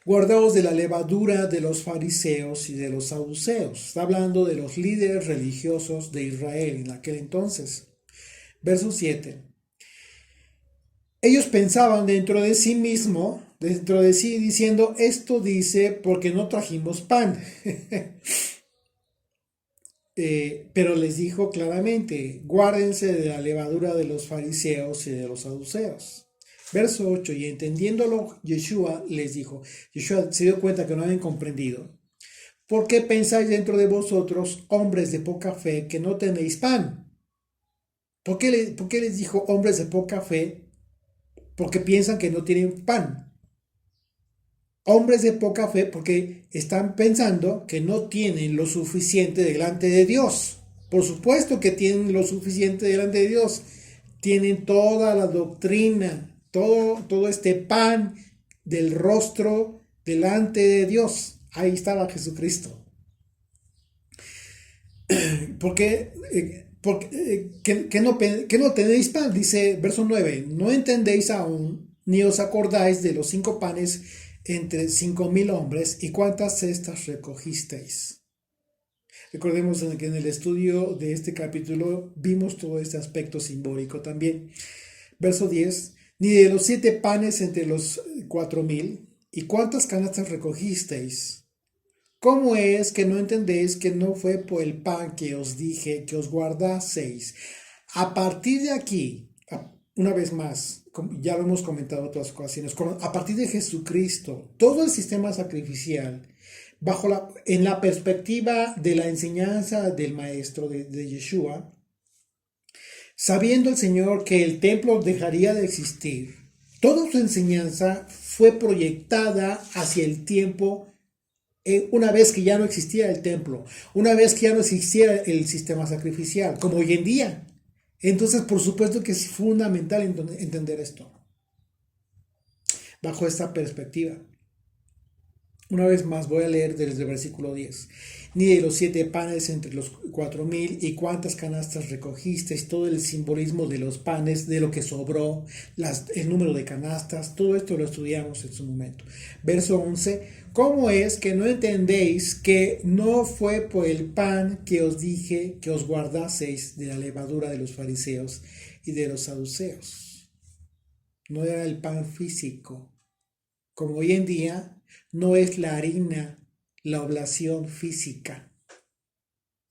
Speaker 1: guardaos de la levadura de los fariseos y de los saduceos. Está hablando de los líderes religiosos de Israel en aquel entonces. Verso 7. Ellos pensaban dentro de sí, diciendo, esto dice porque no trajimos pan. Pero les dijo claramente, guárdense de la levadura de los fariseos y de los saduceos. Verso 8, y entendiéndolo, Yeshua les dijo, Yeshua se dio cuenta que no habían comprendido. ¿Por qué pensáis dentro de vosotros, hombres de poca fe, que no tenéis pan? ¿Por qué les dijo hombres de poca fe? Porque piensan que no tienen pan. Hombres de poca fe porque están pensando que no tienen lo suficiente delante de Dios. Por supuesto que tienen lo suficiente delante de Dios. Tienen toda la doctrina, todo este pan del rostro delante de Dios. Ahí estaba Jesucristo. Porque que no tenéis pan, dice verso 9, no entendéis aún, ni os acordáis de los 5 panes entre 5,000 hombres, y cuántas cestas recogisteis. Recordemos que en el estudio de este capítulo vimos todo este aspecto simbólico también. Verso 10, ni de los 7 panes entre los 4,000, y cuántas canastas recogisteis. ¿Cómo es que no entendéis que no fue por el pan que os dije que os guardaseis? A partir de aquí, una vez más, ya lo hemos comentado en otras ocasiones, a partir de Jesucristo, todo el sistema sacrificial, en la perspectiva de la enseñanza del Maestro de Yeshua, sabiendo el Señor que el templo dejaría de existir, toda su enseñanza fue proyectada hacia el tiempo. Una vez que ya no existía el templo, una vez que ya no existiera el sistema sacrificial, como hoy en día. Entonces, por supuesto que es fundamental entender esto, bajo esta perspectiva. Una vez más voy a leer desde el versículo 10. Ni de los 7 panes entre los 4,000, y cuántas canastas recogisteis, todo el simbolismo de los panes, de lo que sobró, el número de canastas, todo esto lo estudiamos en su momento. Verso 11. ¿Cómo es que no entendéis que no fue por el pan que os dije que os guardaseis de la levadura de los fariseos y de los saduceos? No era el pan físico, como hoy en día no es la harina, la oblación física.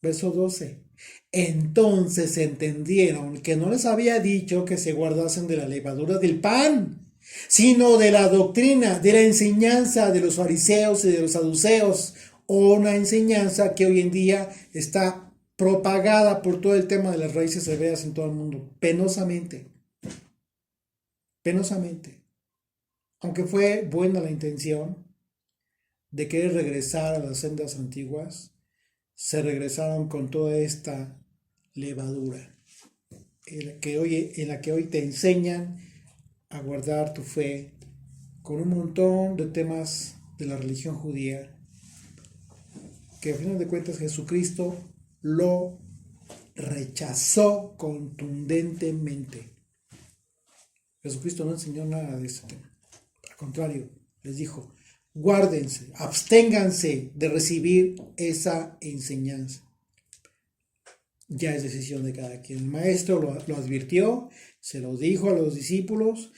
Speaker 1: Verso 12. Entonces entendieron que no les había dicho que se guardasen de la levadura del pan, sino de la doctrina, de la enseñanza de los fariseos y de los saduceos, o una enseñanza que hoy en día está propagada por todo el tema de las raíces hebreas en todo el mundo, penosamente. Aunque fue buena la intención de querer regresar a las sendas antiguas, se regresaron con toda esta levadura en la que hoy te enseñan a guardar tu fe con un montón de temas de la religión judía, que al final de cuentas Jesucristo lo rechazó contundentemente. Jesucristo no enseñó nada de ese tema. Al contrario, les dijo, guárdense, absténganse de recibir esa enseñanza. Ya es decisión de cada quien. El maestro lo advirtió, se lo dijo a los discípulos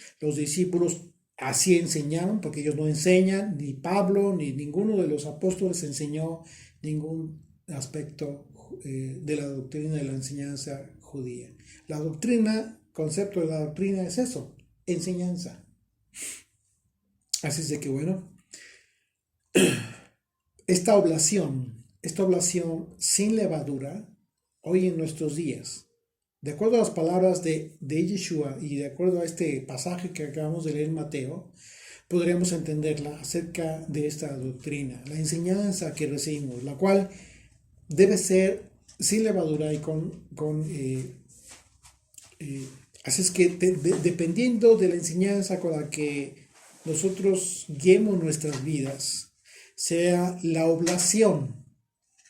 Speaker 1: así enseñaron, porque ellos no enseñan, ni Pablo, ni ninguno de los apóstoles enseñó ningún aspecto de la doctrina de la enseñanza judía. La doctrina, concepto de la doctrina es eso, enseñanza. Así es de que bueno, esta oblación sin levadura, hoy en nuestros días, de acuerdo a las palabras de Yeshua y de acuerdo a este pasaje que acabamos de leer en Mateo, podríamos entenderla acerca de esta doctrina, la enseñanza que recibimos, la cual debe ser sin levadura y así es que dependiendo de la enseñanza con la que nosotros guiemos nuestras vidas, sea la oblación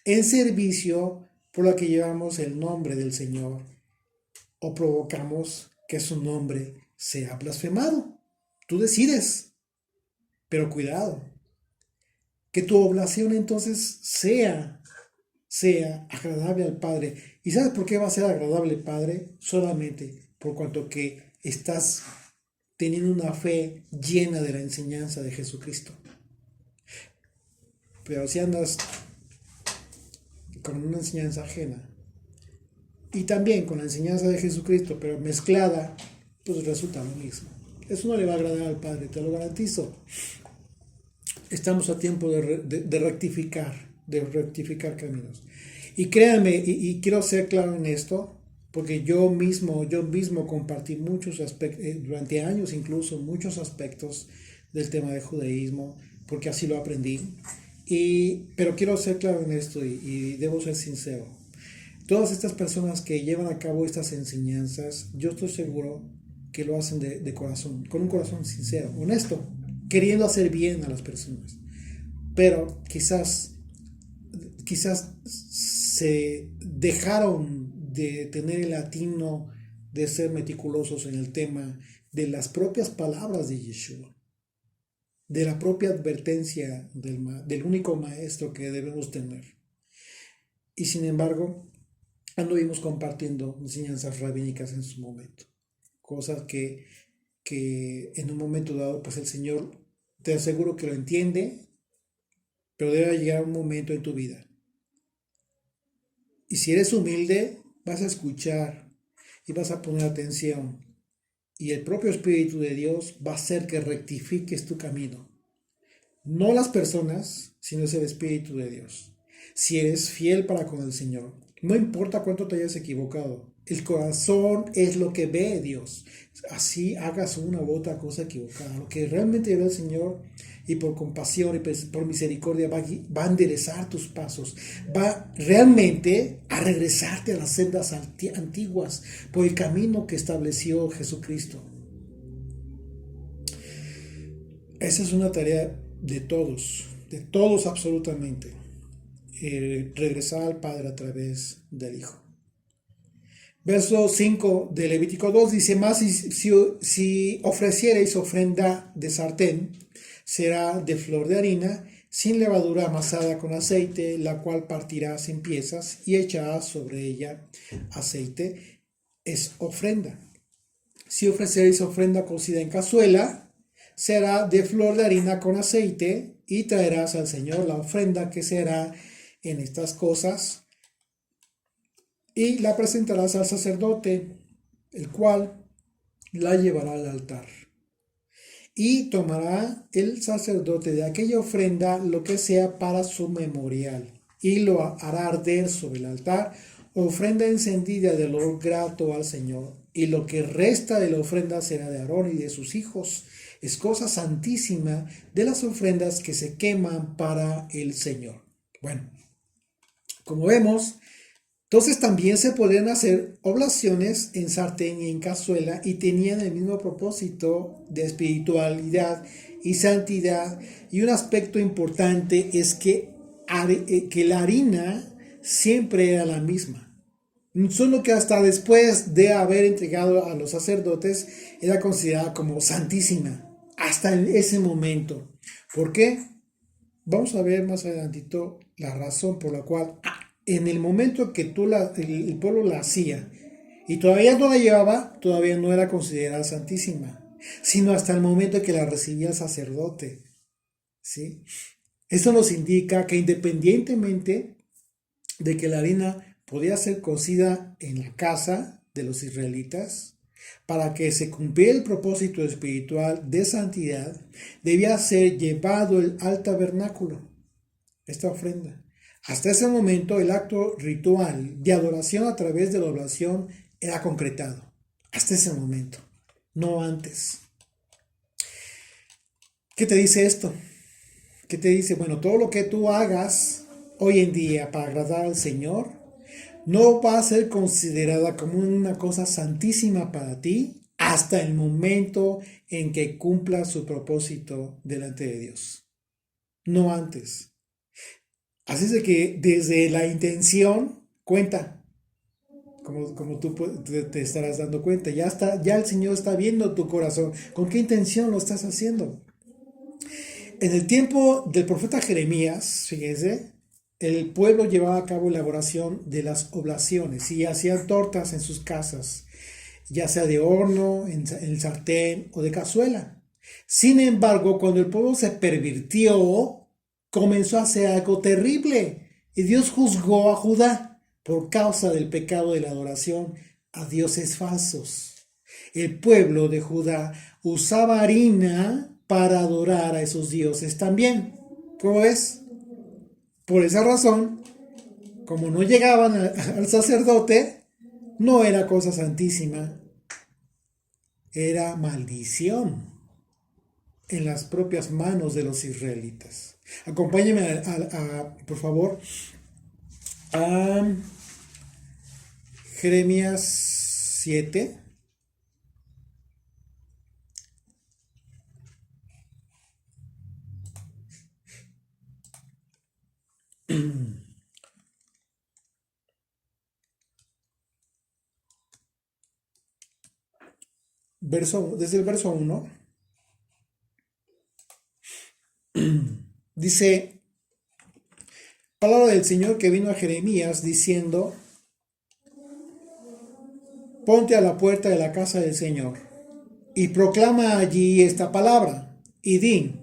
Speaker 1: en servicio por la que llevamos el nombre del Señor o provocamos que su nombre sea blasfemado. Tú decides, pero cuidado, que tu oblación entonces sea agradable al Padre. ¿Y sabes por qué va a ser agradable al Padre? Solamente por cuanto que estás teniendo una fe llena de la enseñanza de Jesucristo. Pero si andas con una enseñanza ajena y también con la enseñanza de Jesucristo, pero mezclada, pues resulta lo mismo. Eso no le va a agradar al Padre, te lo garantizo. Estamos a tiempo de rectificar caminos. Y créanme, y quiero ser claro en esto, porque yo mismo compartí muchos aspectos, durante años incluso, muchos aspectos del tema de judaísmo, porque así lo aprendí. Pero quiero ser claro en esto y debo ser sincero. Todas estas personas que llevan a cabo estas enseñanzas, yo estoy seguro que lo hacen de corazón, con un corazón sincero, honesto, queriendo hacer bien a las personas. Pero quizás se dejaron de tener el atino de ser meticulosos en el tema de las propias palabras de Yeshua, de la propia advertencia del único maestro que debemos tener. Y sin embargo, anduvimos compartiendo enseñanzas rabínicas en su momento, cosas que en un momento dado, pues el Señor, te aseguro que lo entiende, pero debe llegar un momento en tu vida. Y si eres humilde, vas a escuchar y vas a poner atención. Y el propio Espíritu de Dios va a hacer que rectifiques tu camino. No las personas, sino es el Espíritu de Dios. Si eres fiel para con el Señor, no importa cuánto te hayas equivocado, el corazón es lo que ve Dios. Así hagas una u otra cosa equivocada. Lo que realmente ve el Señor, y por compasión y por misericordia va a enderezar tus pasos. Va realmente a regresarte a las sendas antiguas por el camino que estableció Jesucristo. Esa es una tarea de todos absolutamente. Regresar al Padre a través del Hijo. Verso 5 de Levítico 2 dice: más si ofreciereis ofrenda de sartén, será de flor de harina, sin levadura, amasada con aceite, la cual partirás en piezas y echarás sobre ella aceite. Es ofrenda. Si ofreciereis ofrenda cocida en cazuela, será de flor de harina con aceite, y traerás al Señor la ofrenda que será en estas cosas, y la presentarás al sacerdote, el cual la llevará al altar. Y tomará el sacerdote de aquella ofrenda lo que sea para su memorial, y lo hará arder sobre el altar, ofrenda encendida de olor grato al Señor. Y lo que resta de la ofrenda será de Aarón y de sus hijos. Es cosa santísima de las ofrendas que se queman para el Señor. Bueno, como vemos, entonces también se podían hacer oblaciones en sartén y en cazuela, y tenían el mismo propósito de espiritualidad y santidad. Y un aspecto importante es que la harina siempre era la misma. Solo que hasta después de haber entregado a los sacerdotes era considerada como santísima. Hasta en ese momento. ¿Por qué? Vamos a ver más adelantito la razón por la cual en el momento que el pueblo la hacía y todavía no la llevaba, todavía no era considerada santísima, sino hasta el momento que la recibía el sacerdote. ¿Sí? Esto nos indica que independientemente de que la harina podía ser cocida en la casa de los israelitas, para que se cumpliera el propósito espiritual de santidad, debía ser llevado al tabernáculo, esta ofrenda. Hasta ese momento el acto ritual de adoración a través de la oblación era concretado. Hasta ese momento, no antes. ¿Qué te dice esto? ¿Qué te dice? Bueno, todo lo que tú hagas hoy en día para agradar al Señor no va a ser considerada como una cosa santísima para ti hasta el momento en que cumpla su propósito delante de Dios. No antes. Así es de que desde la intención, cuenta, como tú te estarás dando cuenta. Ya el Señor está viendo tu corazón. ¿Con qué intención lo estás haciendo? En el tiempo del profeta Jeremías, fíjese, el pueblo llevaba a cabo elaboración de las oblaciones y hacían tortas en sus casas, ya sea de horno, en el sartén o de cazuela. Sin embargo, cuando el pueblo se pervirtió, comenzó a hacer algo terrible y Dios juzgó a Judá por causa del pecado de la adoración a dioses falsos. El pueblo de Judá usaba harina para adorar a esos dioses también. ¿Cómo ves? Por esa razón, como no llegaban al sacerdote, no era cosa santísima, era maldición en las propias manos de los israelitas. Acompáñenme por favor, a Jeremías 7. Desde el verso 1, dice, palabra del Señor que vino a Jeremías diciendo, ponte a la puerta de la casa del Señor y proclama allí esta palabra y di,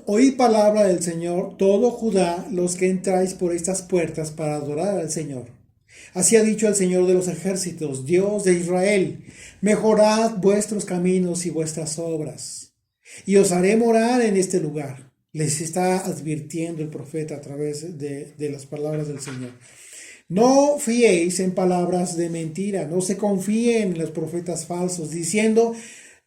Speaker 1: oíd palabra del Señor, todo Judá, los que entráis por estas puertas para adorar al Señor. Así ha dicho el Señor de los ejércitos, Dios de Israel, mejorad vuestros caminos y vuestras obras, y os haré morar en este lugar. Les está advirtiendo el profeta a través de las palabras del Señor. No fiéis en palabras de mentira, no se confíen en los profetas falsos, diciendo,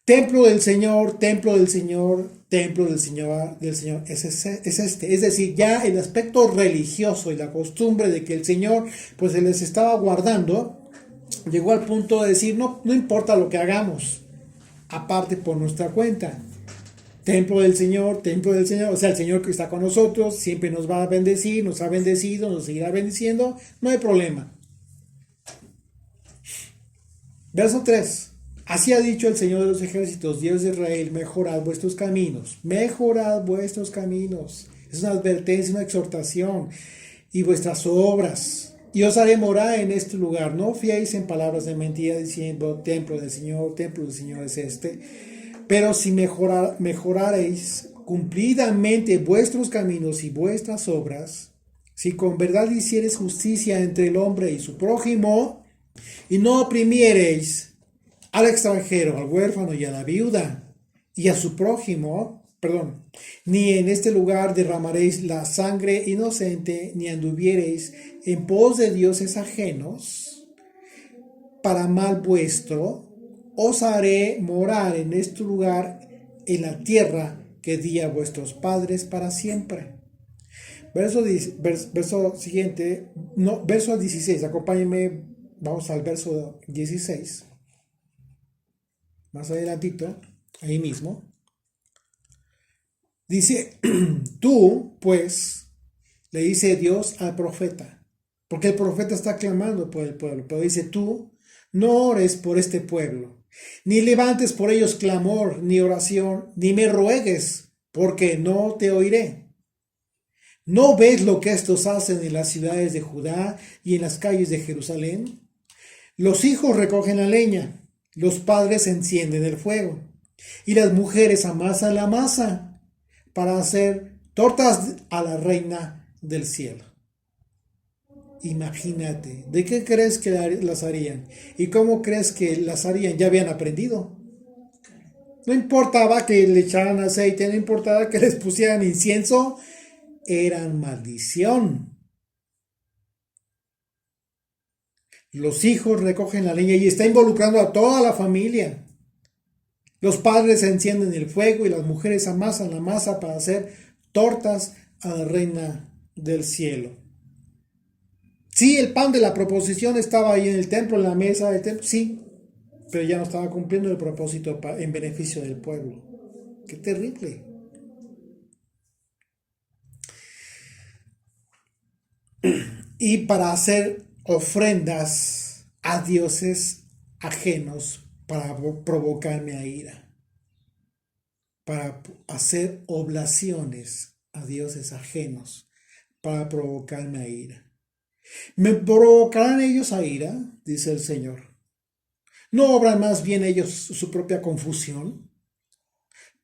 Speaker 1: templo del Señor, templo del Señor, templo del Señor. Es este. Es decir, ya el aspecto religioso y la costumbre de que el Señor pues se les estaba guardando, llegó al punto de decir, no importa lo que hagamos, aparte por nuestra cuenta. Templo del Señor, o sea, el Señor que está con nosotros, siempre nos va a bendecir, nos ha bendecido, nos seguirá bendiciendo, no hay problema. Verso 3. Así ha dicho el Señor de los ejércitos, Dios de Israel, mejorad vuestros caminos, mejorad vuestros caminos. Es una advertencia, una exhortación, y vuestras obras. Y os haré morar en este lugar. No fiéis en palabras de mentira diciendo, templo del Señor es este. Pero si mejoraréis cumplidamente vuestros caminos y vuestras obras, si con verdad hiciereis justicia entre el hombre y su prójimo, y no oprimiereis al extranjero, al huérfano y a la viuda, y a su prójimo, ni en este lugar derramaréis la sangre inocente, ni anduviereis en pos de dioses ajenos, para mal vuestro, os haré morar en este lugar, en la tierra que di a vuestros padres para siempre. Verso siguiente, no, verso 16, acompáñenme, vamos al verso 16. Más adelantito, ahí mismo. Dice, tú, pues, le dice Dios al profeta, porque el profeta está clamando por el pueblo, pero dice, tú no ores por este pueblo, ni levantes por ellos clamor, ni oración, ni me ruegues, porque no te oiré. ¿No ves lo que estos hacen en las ciudades de Judá y en las calles de Jerusalén? Los hijos recogen la leña, los padres encienden el fuego, y las mujeres amasan la masa para hacer tortas a la reina del cielo. Imagínate, ¿de qué crees que las harían? ¿Y cómo crees que las harían? Ya habían aprendido. No importaba que le echaran aceite, no importaba que les pusieran incienso, eran maldición. Los hijos recogen la leña y está involucrando a toda la familia. Los padres encienden el fuego y las mujeres amasan la masa para hacer tortas a la reina del cielo. Sí, el pan de la proposición estaba ahí en el templo, en la mesa del templo, sí, pero ya no estaba cumpliendo el propósito en beneficio del pueblo. ¡Qué terrible! Y para hacer ofrendas a dioses ajenos para provocarme a ira, para hacer oblaciones a dioses ajenos para provocarme a ira. ¿Me provocarán ellos a ira? Dice el Señor. ¿No obran más bien ellos su propia confusión?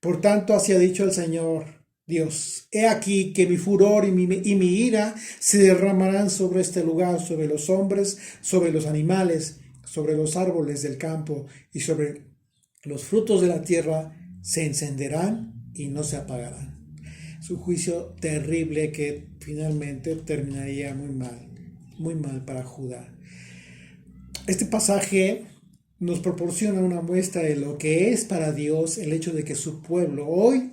Speaker 1: Por tanto, así ha dicho el Señor Dios: he aquí que mi furor y mi ira se derramarán sobre este lugar, sobre los hombres, sobre los animales, sobre los árboles del campo y sobre los frutos de la tierra. Se encenderán y no se apagarán. Es un juicio terrible que finalmente terminaría muy mal para Judá. Este pasaje nos proporciona una muestra de lo que es para Dios el hecho de que su pueblo hoy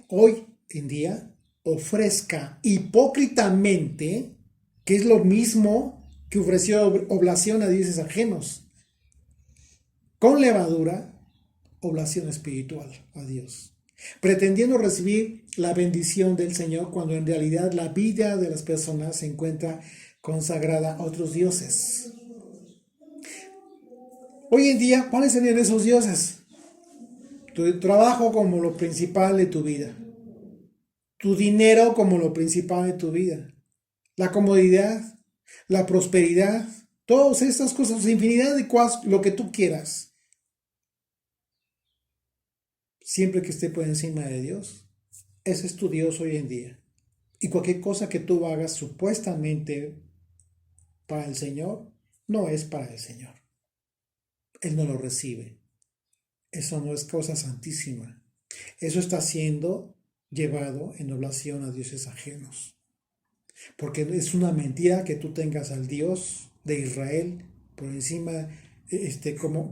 Speaker 1: en día ofrezca hipócritamente, que es lo mismo que ofreció oblación a dioses ajenos, con levadura, oblación espiritual a Dios, pretendiendo recibir la bendición del Señor cuando en realidad la vida de las personas se encuentra consagrada a otros dioses. Hoy en día, ¿cuáles serían esos dioses? Tu trabajo como lo principal de tu vida, tu dinero como lo principal de tu vida, la comodidad, la prosperidad, todas estas cosas, infinidad de cosas, lo que tú quieras, siempre que esté por encima de Dios. Ese es tu Dios hoy en día. Y cualquier cosa que tú hagas supuestamente para el Señor, no es para el Señor. Él no lo recibe. Eso no es cosa santísima. Eso está siendo llevado en oblación a dioses ajenos. Porque es una mentira que tú tengas al Dios de Israel por encima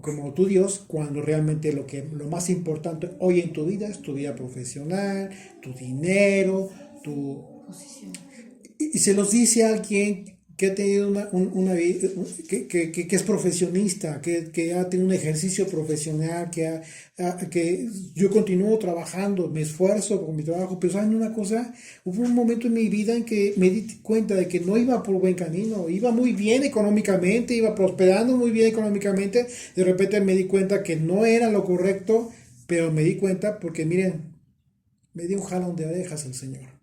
Speaker 1: como tu Dios, cuando realmente lo más importante hoy en tu vida es tu vida profesional, tu dinero, tu
Speaker 2: Posición.
Speaker 1: y se los dice a alguien que ha tenido que es profesionista, que ha tenido un ejercicio profesional, que yo continúo trabajando, me esfuerzo con mi trabajo, pero ¿saben una cosa? Hubo un momento en mi vida en que me di cuenta de que no iba por buen camino, iba muy bien económicamente, iba prosperando muy bien económicamente, de repente me di cuenta que no era lo correcto, pero me di cuenta porque miren, me dio un jalón de orejas el Señor.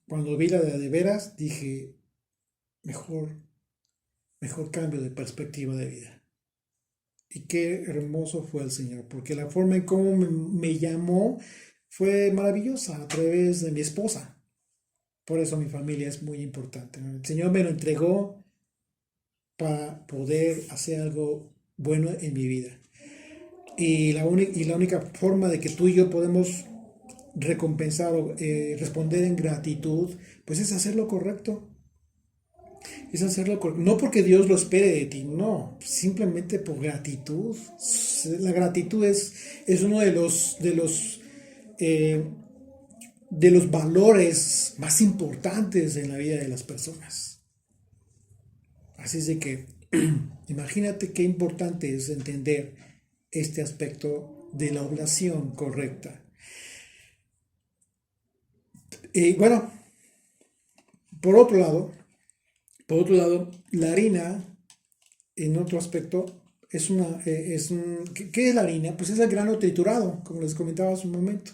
Speaker 1: Cuando vi la de veras, dije, mejor cambio de perspectiva de vida. Y qué hermoso fue el Señor, porque la forma en cómo me llamó fue maravillosa a través de mi esposa. Por eso mi familia es muy importante. El Señor me lo entregó para poder hacer algo bueno en mi vida. Y la única forma de que tú y yo podemos recompensar o responder en gratitud, pues es hacer lo correcto. Es hacerlo correcto. No porque Dios lo espere de ti, no, simplemente por gratitud. La gratitud es uno de los valores más importantes en la vida de las personas. Así es de que imagínate qué importante es entender este aspecto de la oblación correcta. Y bueno, por otro lado, la harina, en otro aspecto, ¿qué es la harina? Pues es el grano triturado, como les comentaba hace un momento.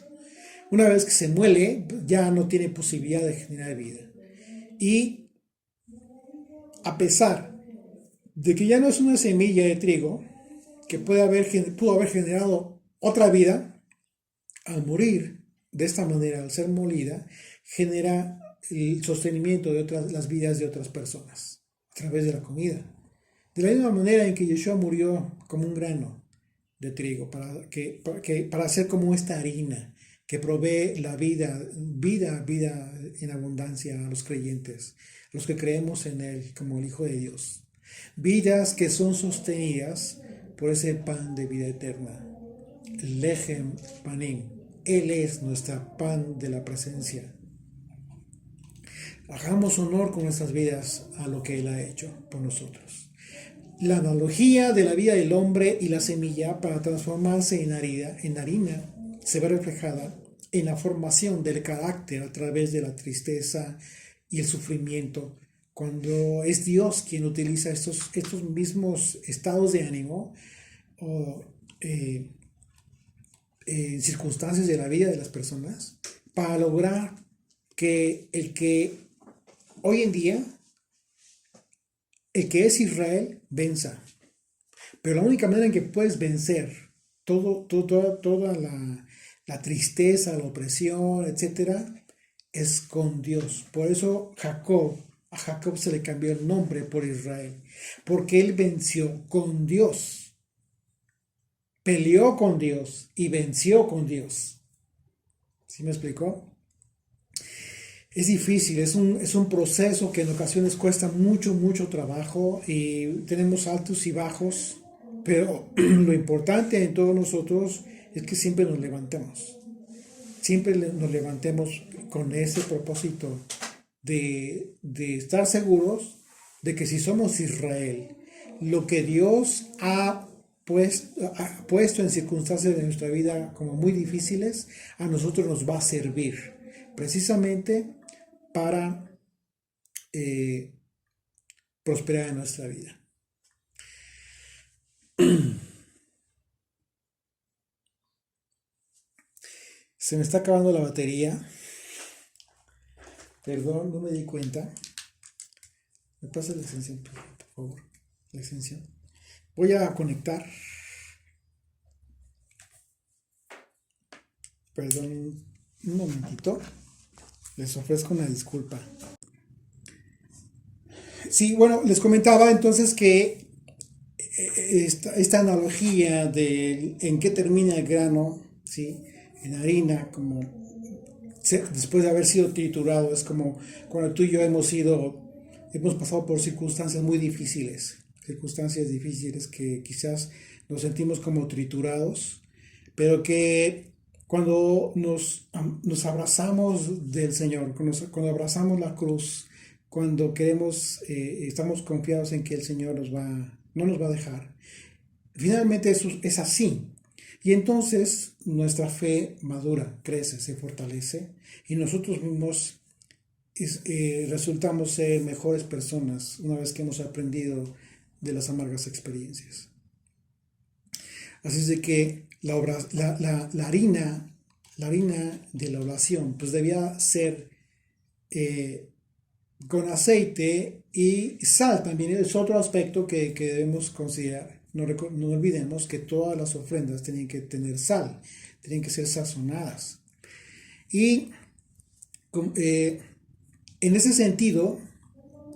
Speaker 1: Una vez que se muele, ya no tiene posibilidad de generar vida. Y a pesar de que ya no es una semilla de trigo, que pudo haber generado otra vida, al morir de esta manera, al ser molida, genera el sostenimiento de las vidas de otras personas a través de la comida. De la misma manera en que Yeshua murió como un grano de trigo para ser como esta harina que provee la vida en abundancia a los creyentes, los que creemos en Él como el Hijo de Dios. Vidas que son sostenidas por ese pan de vida eterna, el Lechem Panim. Él es nuestra pan de la presencia. Hagamos honor con nuestras vidas a lo que Él ha hecho por nosotros. La analogía de la vida del hombre y la semilla para transformarse en harina se ve reflejada en la formación del carácter a través de la tristeza y el sufrimiento cuando es Dios quien utiliza estos mismos estados de ánimo o circunstancias de la vida de las personas para lograr que hoy en día, el que es Israel, venza. Pero la única manera en que puedes vencer toda la tristeza, la opresión, etcétera, es con Dios. Por eso a Jacob se le cambió el nombre por Israel, porque él venció con Dios, peleó con Dios y venció con Dios. ¿Sí me explicó? Es difícil, es un proceso que en ocasiones cuesta mucho, mucho trabajo y tenemos altos y bajos, pero lo importante en todos nosotros es que siempre nos levantemos. Siempre nos levantemos con ese propósito de estar seguros de que si somos Israel, lo que Dios ha puesto en circunstancias de nuestra vida como muy difíciles, a nosotros nos va a servir precisamente para prosperar en nuestra vida. Se me está acabando la batería. Perdón, no me di cuenta. ¿Me pasa la extensión, por favor? La extensión. Voy a conectar. Perdón, un momentito. Les ofrezco una disculpa. Sí, bueno, les comentaba entonces que esta analogía de en qué termina el grano, ¿sí? En harina, como después de haber sido triturado, es como cuando tú y yo hemos pasado por circunstancias muy difíciles, que quizás nos sentimos como triturados, pero que cuando nos abrazamos del Señor, cuando abrazamos la cruz, cuando estamos confiados en que el Señor no nos va a dejar, finalmente es así. Y entonces nuestra fe madura, crece, se fortalece y nosotros mismos resultamos ser mejores personas una vez que hemos aprendido de las amargas experiencias. Así es de que la harina de la oración pues debía ser con aceite y sal también. Es otro aspecto que debemos considerar. No olvidemos que todas las ofrendas tenían que tener sal, tenían que ser sazonadas. Y en ese sentido,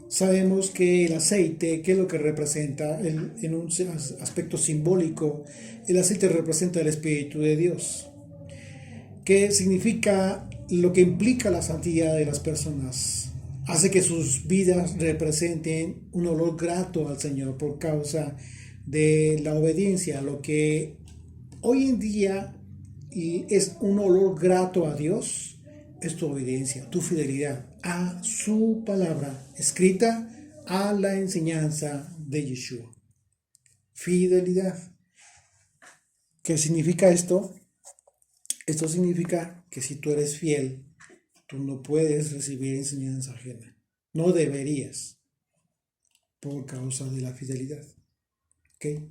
Speaker 1: sabemos que el aceite, ¿qué es lo que representa? En un aspecto simbólico, el aceite representa el Espíritu de Dios, que significa lo que implica la santidad de las personas. Hace que sus vidas representen un olor grato al Señor por causa de la obediencia. Lo que hoy en día es un olor grato a Dios es tu obediencia, tu fidelidad a su palabra escrita, a la enseñanza de Yeshua. Fidelidad. ¿Qué significa esto? Esto significa que si tú eres fiel, tú no puedes recibir enseñanza ajena. No deberías, por causa de la fidelidad. ¿Okay?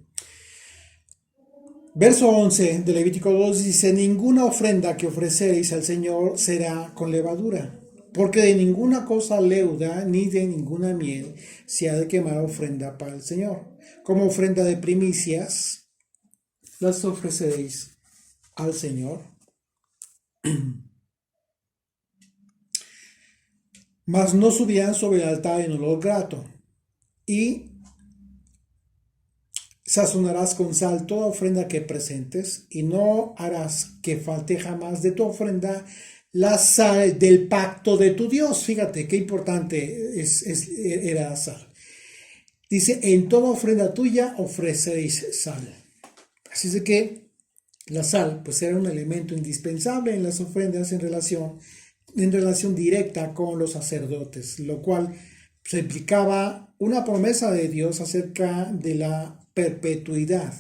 Speaker 1: Verso 11 de Levítico 2 dice: ninguna ofrenda que ofreceréis al Señor será con levadura, porque de ninguna cosa leuda ni de ninguna miel se ha de quemar ofrenda para el Señor. Como ofrenda de primicias las ofreceréis al Señor. Mas no subirán sobre el altar en olor grato, y sazonarás con sal toda ofrenda que presentes, y no harás que falte jamás de tu ofrenda la sal del pacto de tu Dios. Fíjate qué importante era la sal. Dice: en toda ofrenda tuya ofreceréis sal. Así es de que la sal pues era un elemento indispensable en las ofrendas en relación directa con los sacerdotes, lo cual se implicaba una promesa de Dios acerca de la perpetuidad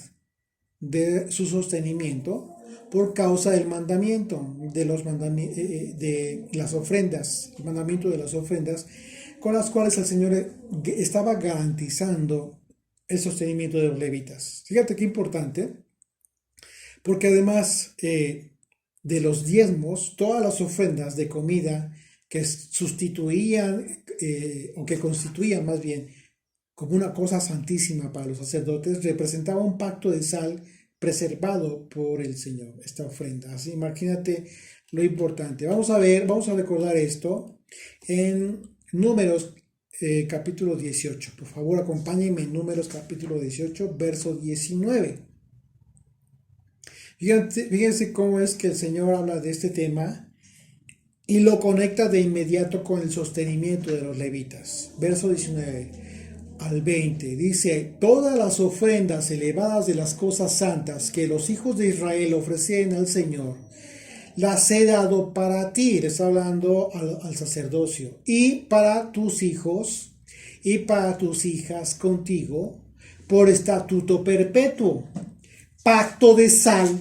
Speaker 1: de su sostenimiento por causa del mandamiento de las ofrendas, el mandamiento de las ofrendas con las cuales el Señor estaba garantizando el sostenimiento de los levitas. Fíjate qué importante, porque además de los diezmos, todas las ofrendas de comida que sustituían o que constituían más bien como una cosa santísima para los sacerdotes, representaba un pacto de sal preservado por el Señor, esta ofrenda. Así, imagínate lo importante. Vamos a recordar esto en Números capítulo 18. Por favor, acompáñenme en Números capítulo 18, verso 19. Fíjense cómo es que el Señor habla de este tema y lo conecta de inmediato con el sostenimiento de los levitas. Verso 19 al 20 dice: todas las ofrendas elevadas de las cosas santas que los hijos de Israel ofrecían al Señor, las he dado para ti, le está hablando al sacerdocio, y para tus hijos y para tus hijas contigo, por estatuto perpetuo. Pacto de sal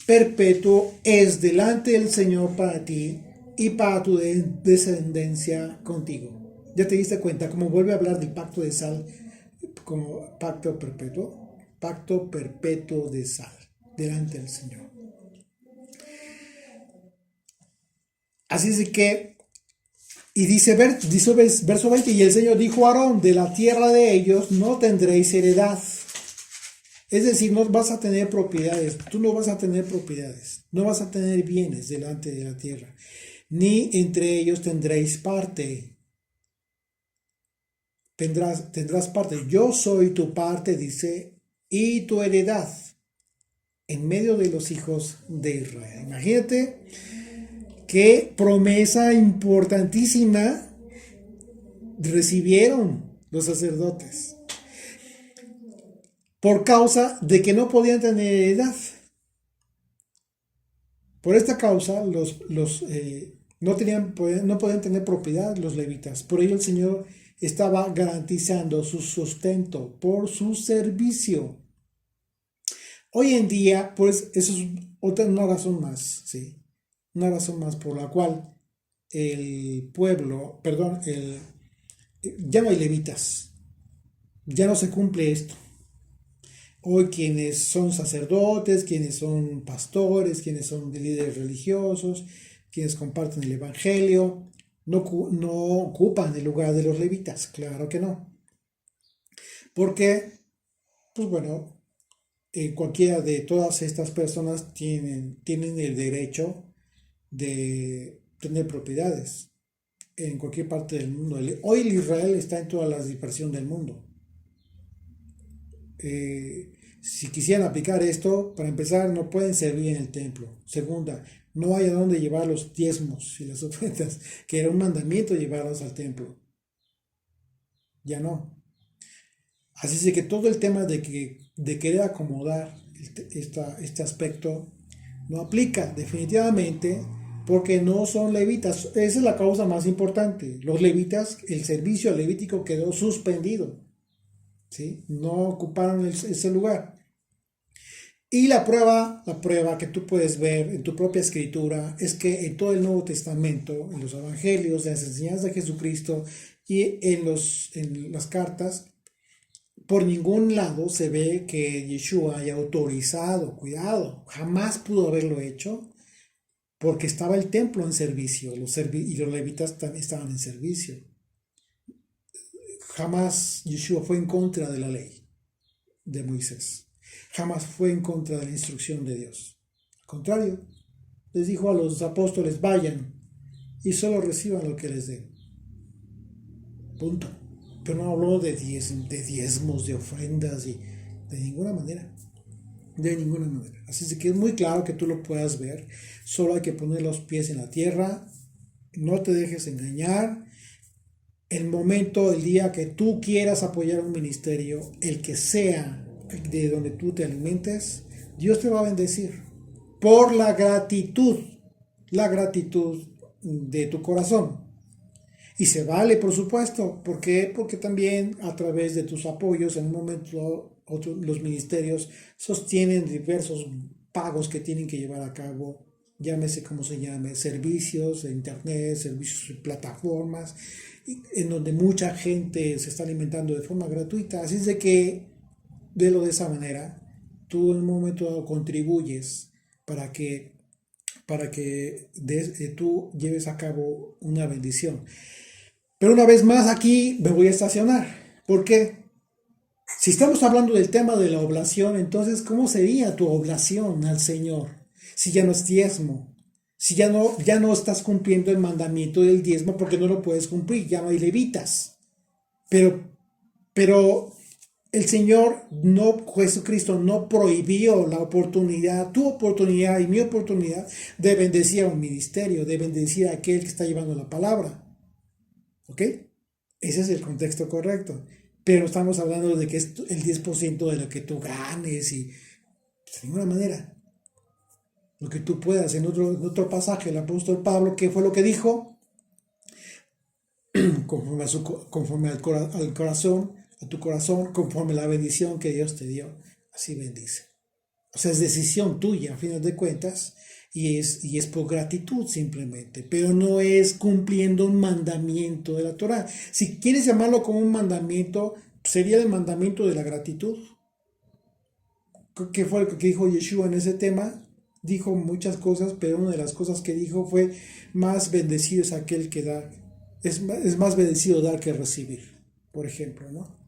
Speaker 1: perpetuo es delante del Señor para ti y para tu descendencia contigo. ¿Ya te diste cuenta cómo vuelve a hablar del pacto de sal como pacto perpetuo? Pacto perpetuo de sal delante del Señor. Así es que, y dice verso 20, y el Señor dijo a Aarón: de la tierra de ellos no tendréis heredad. Es decir, no vas a tener propiedades, tú no vas a tener propiedades, no vas a tener bienes delante de la tierra, ni entre ellos tendréis parte. Tendrás parte. Yo soy tu parte, dice, y tu heredad en medio de los hijos de Israel. Imagínate qué promesa importantísima recibieron los sacerdotes por causa de que no podían tener heredad. Por esta causa no podían tener propiedad los levitas. Por ello el Señor estaba garantizando su sustento por su servicio. Hoy en día, pues, eso es una razón más, ¿sí? Una razón más por la cual ya no hay levitas, ya no se cumple esto. Hoy quienes son sacerdotes, quienes son pastores, quienes son líderes religiosos, quienes comparten el evangelio, no ocupan el lugar de los levitas, claro que no. Porque, pues bueno, cualquiera de todas estas personas tienen el derecho de tener propiedades en cualquier parte del mundo. Hoy el Israel está en toda la dispersión del mundo. Si quisieran aplicar esto, para empezar, no pueden servir en el templo. Segunda, no hay a dónde llevar los diezmos y las ofrendas, que era un mandamiento llevarlos al templo. Ya no. Así es que todo el tema de querer acomodar este aspecto no aplica definitivamente, porque no son levitas. Esa es la causa más importante. Los levitas, el servicio levítico quedó suspendido, ¿sí? No ocuparon ese lugar. Y la prueba que tú puedes ver en tu propia escritura es que en todo el Nuevo Testamento, en los evangelios, en las enseñanzas de Jesucristo y en las cartas, por ningún lado se ve que Yeshua haya autorizado, cuidado, jamás pudo haberlo hecho, porque estaba el templo en servicio, y los levitas también estaban en servicio. Jamás Yeshua fue en contra de la ley de Moisés. Jamás fue en contra de la instrucción de Dios. Al contrario, les dijo a los apóstoles: vayan y solo reciban lo que les den. Punto. Pero no habló de diezmos, de ofrendas, y de ninguna manera. De ninguna manera. Así que es muy claro que tú lo puedas ver. Solo hay que poner los pies en la tierra. No te dejes engañar. El momento, el día que tú quieras apoyar un ministerio, el que sea de donde tú te alimentes, Dios te va a bendecir por la gratitud de tu corazón. Y se vale, por supuesto. ¿Por qué? Porque también a través de tus apoyos, en un momento los ministerios sostienen diversos pagos que tienen que llevar a cabo llámese como se llame, servicios de internet, servicios de plataformas, en donde mucha gente se está alimentando de forma gratuita. Así es de que, velo de esa manera, tú en un momento dado contribuyes para que, tú lleves a cabo una bendición. Pero una vez más aquí me voy a estacionar. ¿Por qué? Si estamos hablando del tema de la oblación, entonces, ¿cómo sería tu oblación al Señor? Si ya no es diezmo, si ya no estás cumpliendo el mandamiento del diezmo porque no lo puedes cumplir, ya no hay levitas. Pero el Señor, no, Jesucristo no prohibió la oportunidad, tu oportunidad y mi oportunidad de bendecir a un ministerio, de bendecir a aquel que está llevando la palabra. ¿Ok? Ese es el contexto correcto. Pero estamos hablando de que es el 10% de lo que tú ganes y de ninguna manera. Lo que tú puedas. En otro pasaje, el apóstol Pablo, ¿qué fue lo que dijo? Conforme al corazón, a tu corazón, conforme a la bendición que Dios te dio, así bendice. O sea, es decisión tuya, a final de cuentas, y es por gratitud simplemente, pero no es cumpliendo un mandamiento de la Torah. Si quieres llamarlo como un mandamiento, sería el mandamiento de la gratitud. ¿Qué fue lo que dijo Yeshua en ese tema? Dijo muchas cosas, pero una de las cosas que dijo fue: más bendecido es aquel que da, es más bendecido dar que recibir, por ejemplo, ¿no?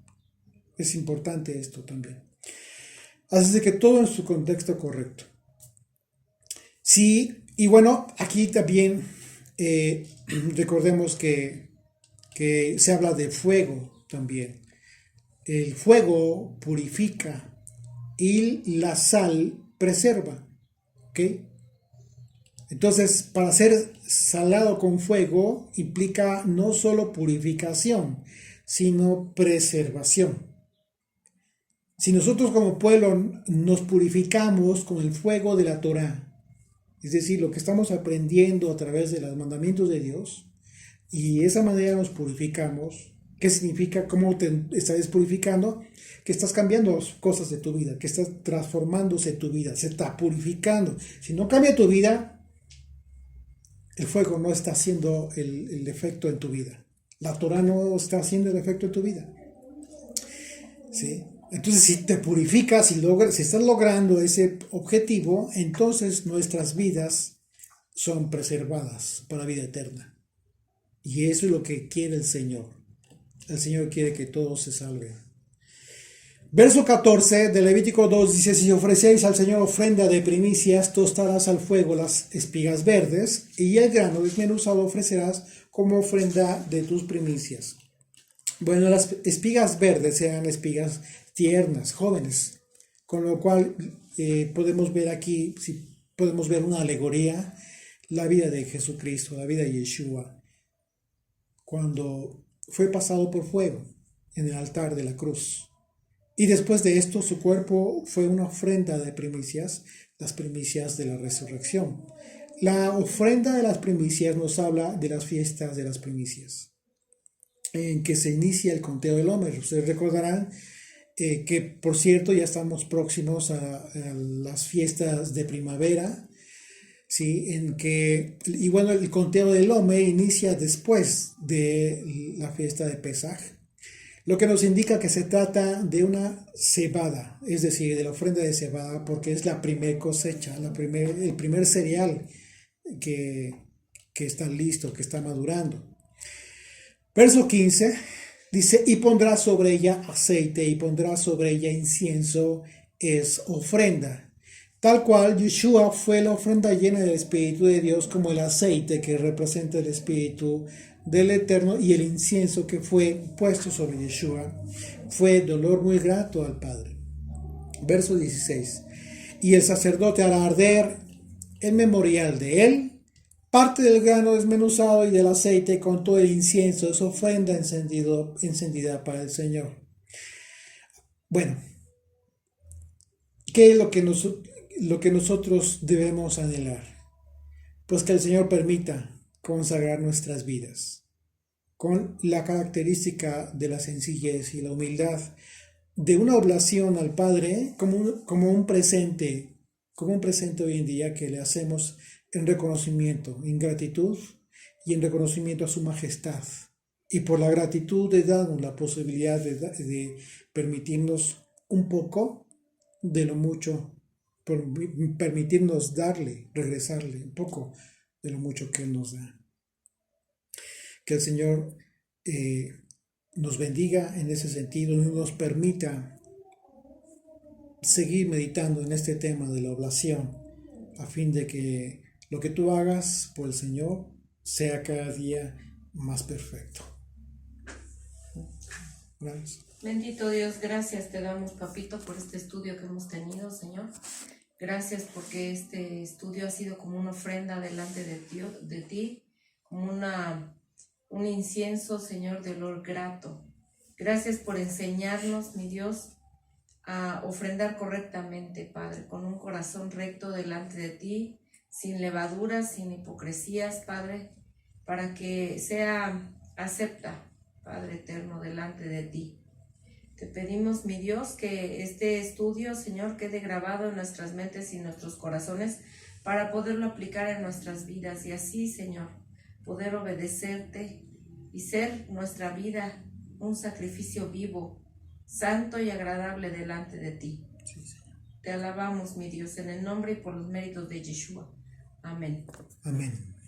Speaker 1: Es importante esto también. Así de que todo en su contexto correcto. Sí, y bueno, aquí también recordemos que se habla de fuego también. El fuego purifica y la sal preserva. ¿Ok? Entonces, para ser salado con fuego implica no solo purificación, sino preservación. Si nosotros como pueblo nos purificamos con el fuego de la Torá, es decir, lo que estamos aprendiendo a través de los mandamientos de Dios, y de esa manera nos purificamos, ¿qué significa? ¿Cómo te estás purificando? Que estás cambiando cosas de tu vida, que estás transformándose tu vida, se está purificando. Si no cambia tu vida, el fuego no está haciendo el efecto en tu vida. La Torah no está haciendo el efecto en tu vida. ¿Sí? Entonces, si te purificas, si estás logrando ese objetivo, entonces nuestras vidas son preservadas para vida eterna. Y eso es lo que quiere el Señor. El Señor quiere que todos se salven. Verso 14 de Levítico 2 dice: si ofrecéis al Señor ofrenda de primicias, tostarás al fuego las espigas verdes, y el grano desmenuzado ofrecerás como ofrenda de tus primicias. Bueno, las espigas verdes eran espigas tiernas, jóvenes, con lo cual podemos ver aquí, si podemos ver una alegoría, la vida de Jesucristo, la vida de Yeshua, cuando fue pasado por fuego en el altar de la cruz. Y después de esto, su cuerpo fue una ofrenda de primicias, las primicias de la resurrección. La ofrenda de las primicias nos habla de las fiestas de las primicias, en que se inicia el conteo del Homer. Ustedes recordarán que, por cierto, ya estamos próximos a las fiestas de primavera, ¿sí? Y bueno, el conteo del Homer inicia después de la fiesta de Pesaj, lo que nos indica que se trata de una cebada, es decir, de la ofrenda de cebada, porque es la primer cosecha, el primer cereal que está listo, que está madurando. Verso 15 dice: y pondrá sobre ella aceite y pondrá sobre ella incienso, es ofrenda. Tal cual Yeshua fue la ofrenda llena del Espíritu de Dios, como el aceite que representa el Espíritu del Eterno, y el incienso que fue puesto sobre Yeshua fue dolor muy grato al Padre. Verso 16: y el sacerdote hará arder el memorial de él, parte del grano desmenuzado y del aceite con todo el incienso, es ofrenda encendida para el Señor. Bueno, ¿qué es lo que nosotros debemos anhelar? Pues que el Señor permita consagrar nuestras vidas con la característica de la sencillez y la humildad, de una oblación al Padre como un presente hoy en día que le hacemos en reconocimiento, en gratitud y en reconocimiento a su majestad. Y por la gratitud de darnos la posibilidad de permitirnos un poco de lo mucho, permitirnos darle, regresarle un poco de lo mucho que Él nos da. Que el Señor nos bendiga en ese sentido y nos permita seguir meditando en este tema de la oblación, a fin de que lo que tú hagas por el Señor sea cada día más perfecto. Gracias.
Speaker 2: Bendito Dios, gracias te damos, papito, por este estudio que hemos tenido, Señor. Gracias porque este estudio ha sido como una ofrenda delante de ti, como un incienso, Señor, de olor grato. Gracias por enseñarnos, mi Dios, a ofrendar correctamente, Padre, con un corazón recto delante de ti, sin levaduras, sin hipocresías, Padre, para que sea acepta, Padre eterno, delante de ti. Te pedimos, mi Dios, que este estudio, Señor, quede grabado en nuestras mentes y en nuestros corazones para poderlo aplicar en nuestras vidas y así, Señor, poder obedecerte y ser nuestra vida un sacrificio vivo, santo y agradable delante de ti.
Speaker 1: Sí, Señor.
Speaker 2: Te alabamos, mi Dios, en el nombre y por los méritos de Yeshua. Amén.
Speaker 1: Amén.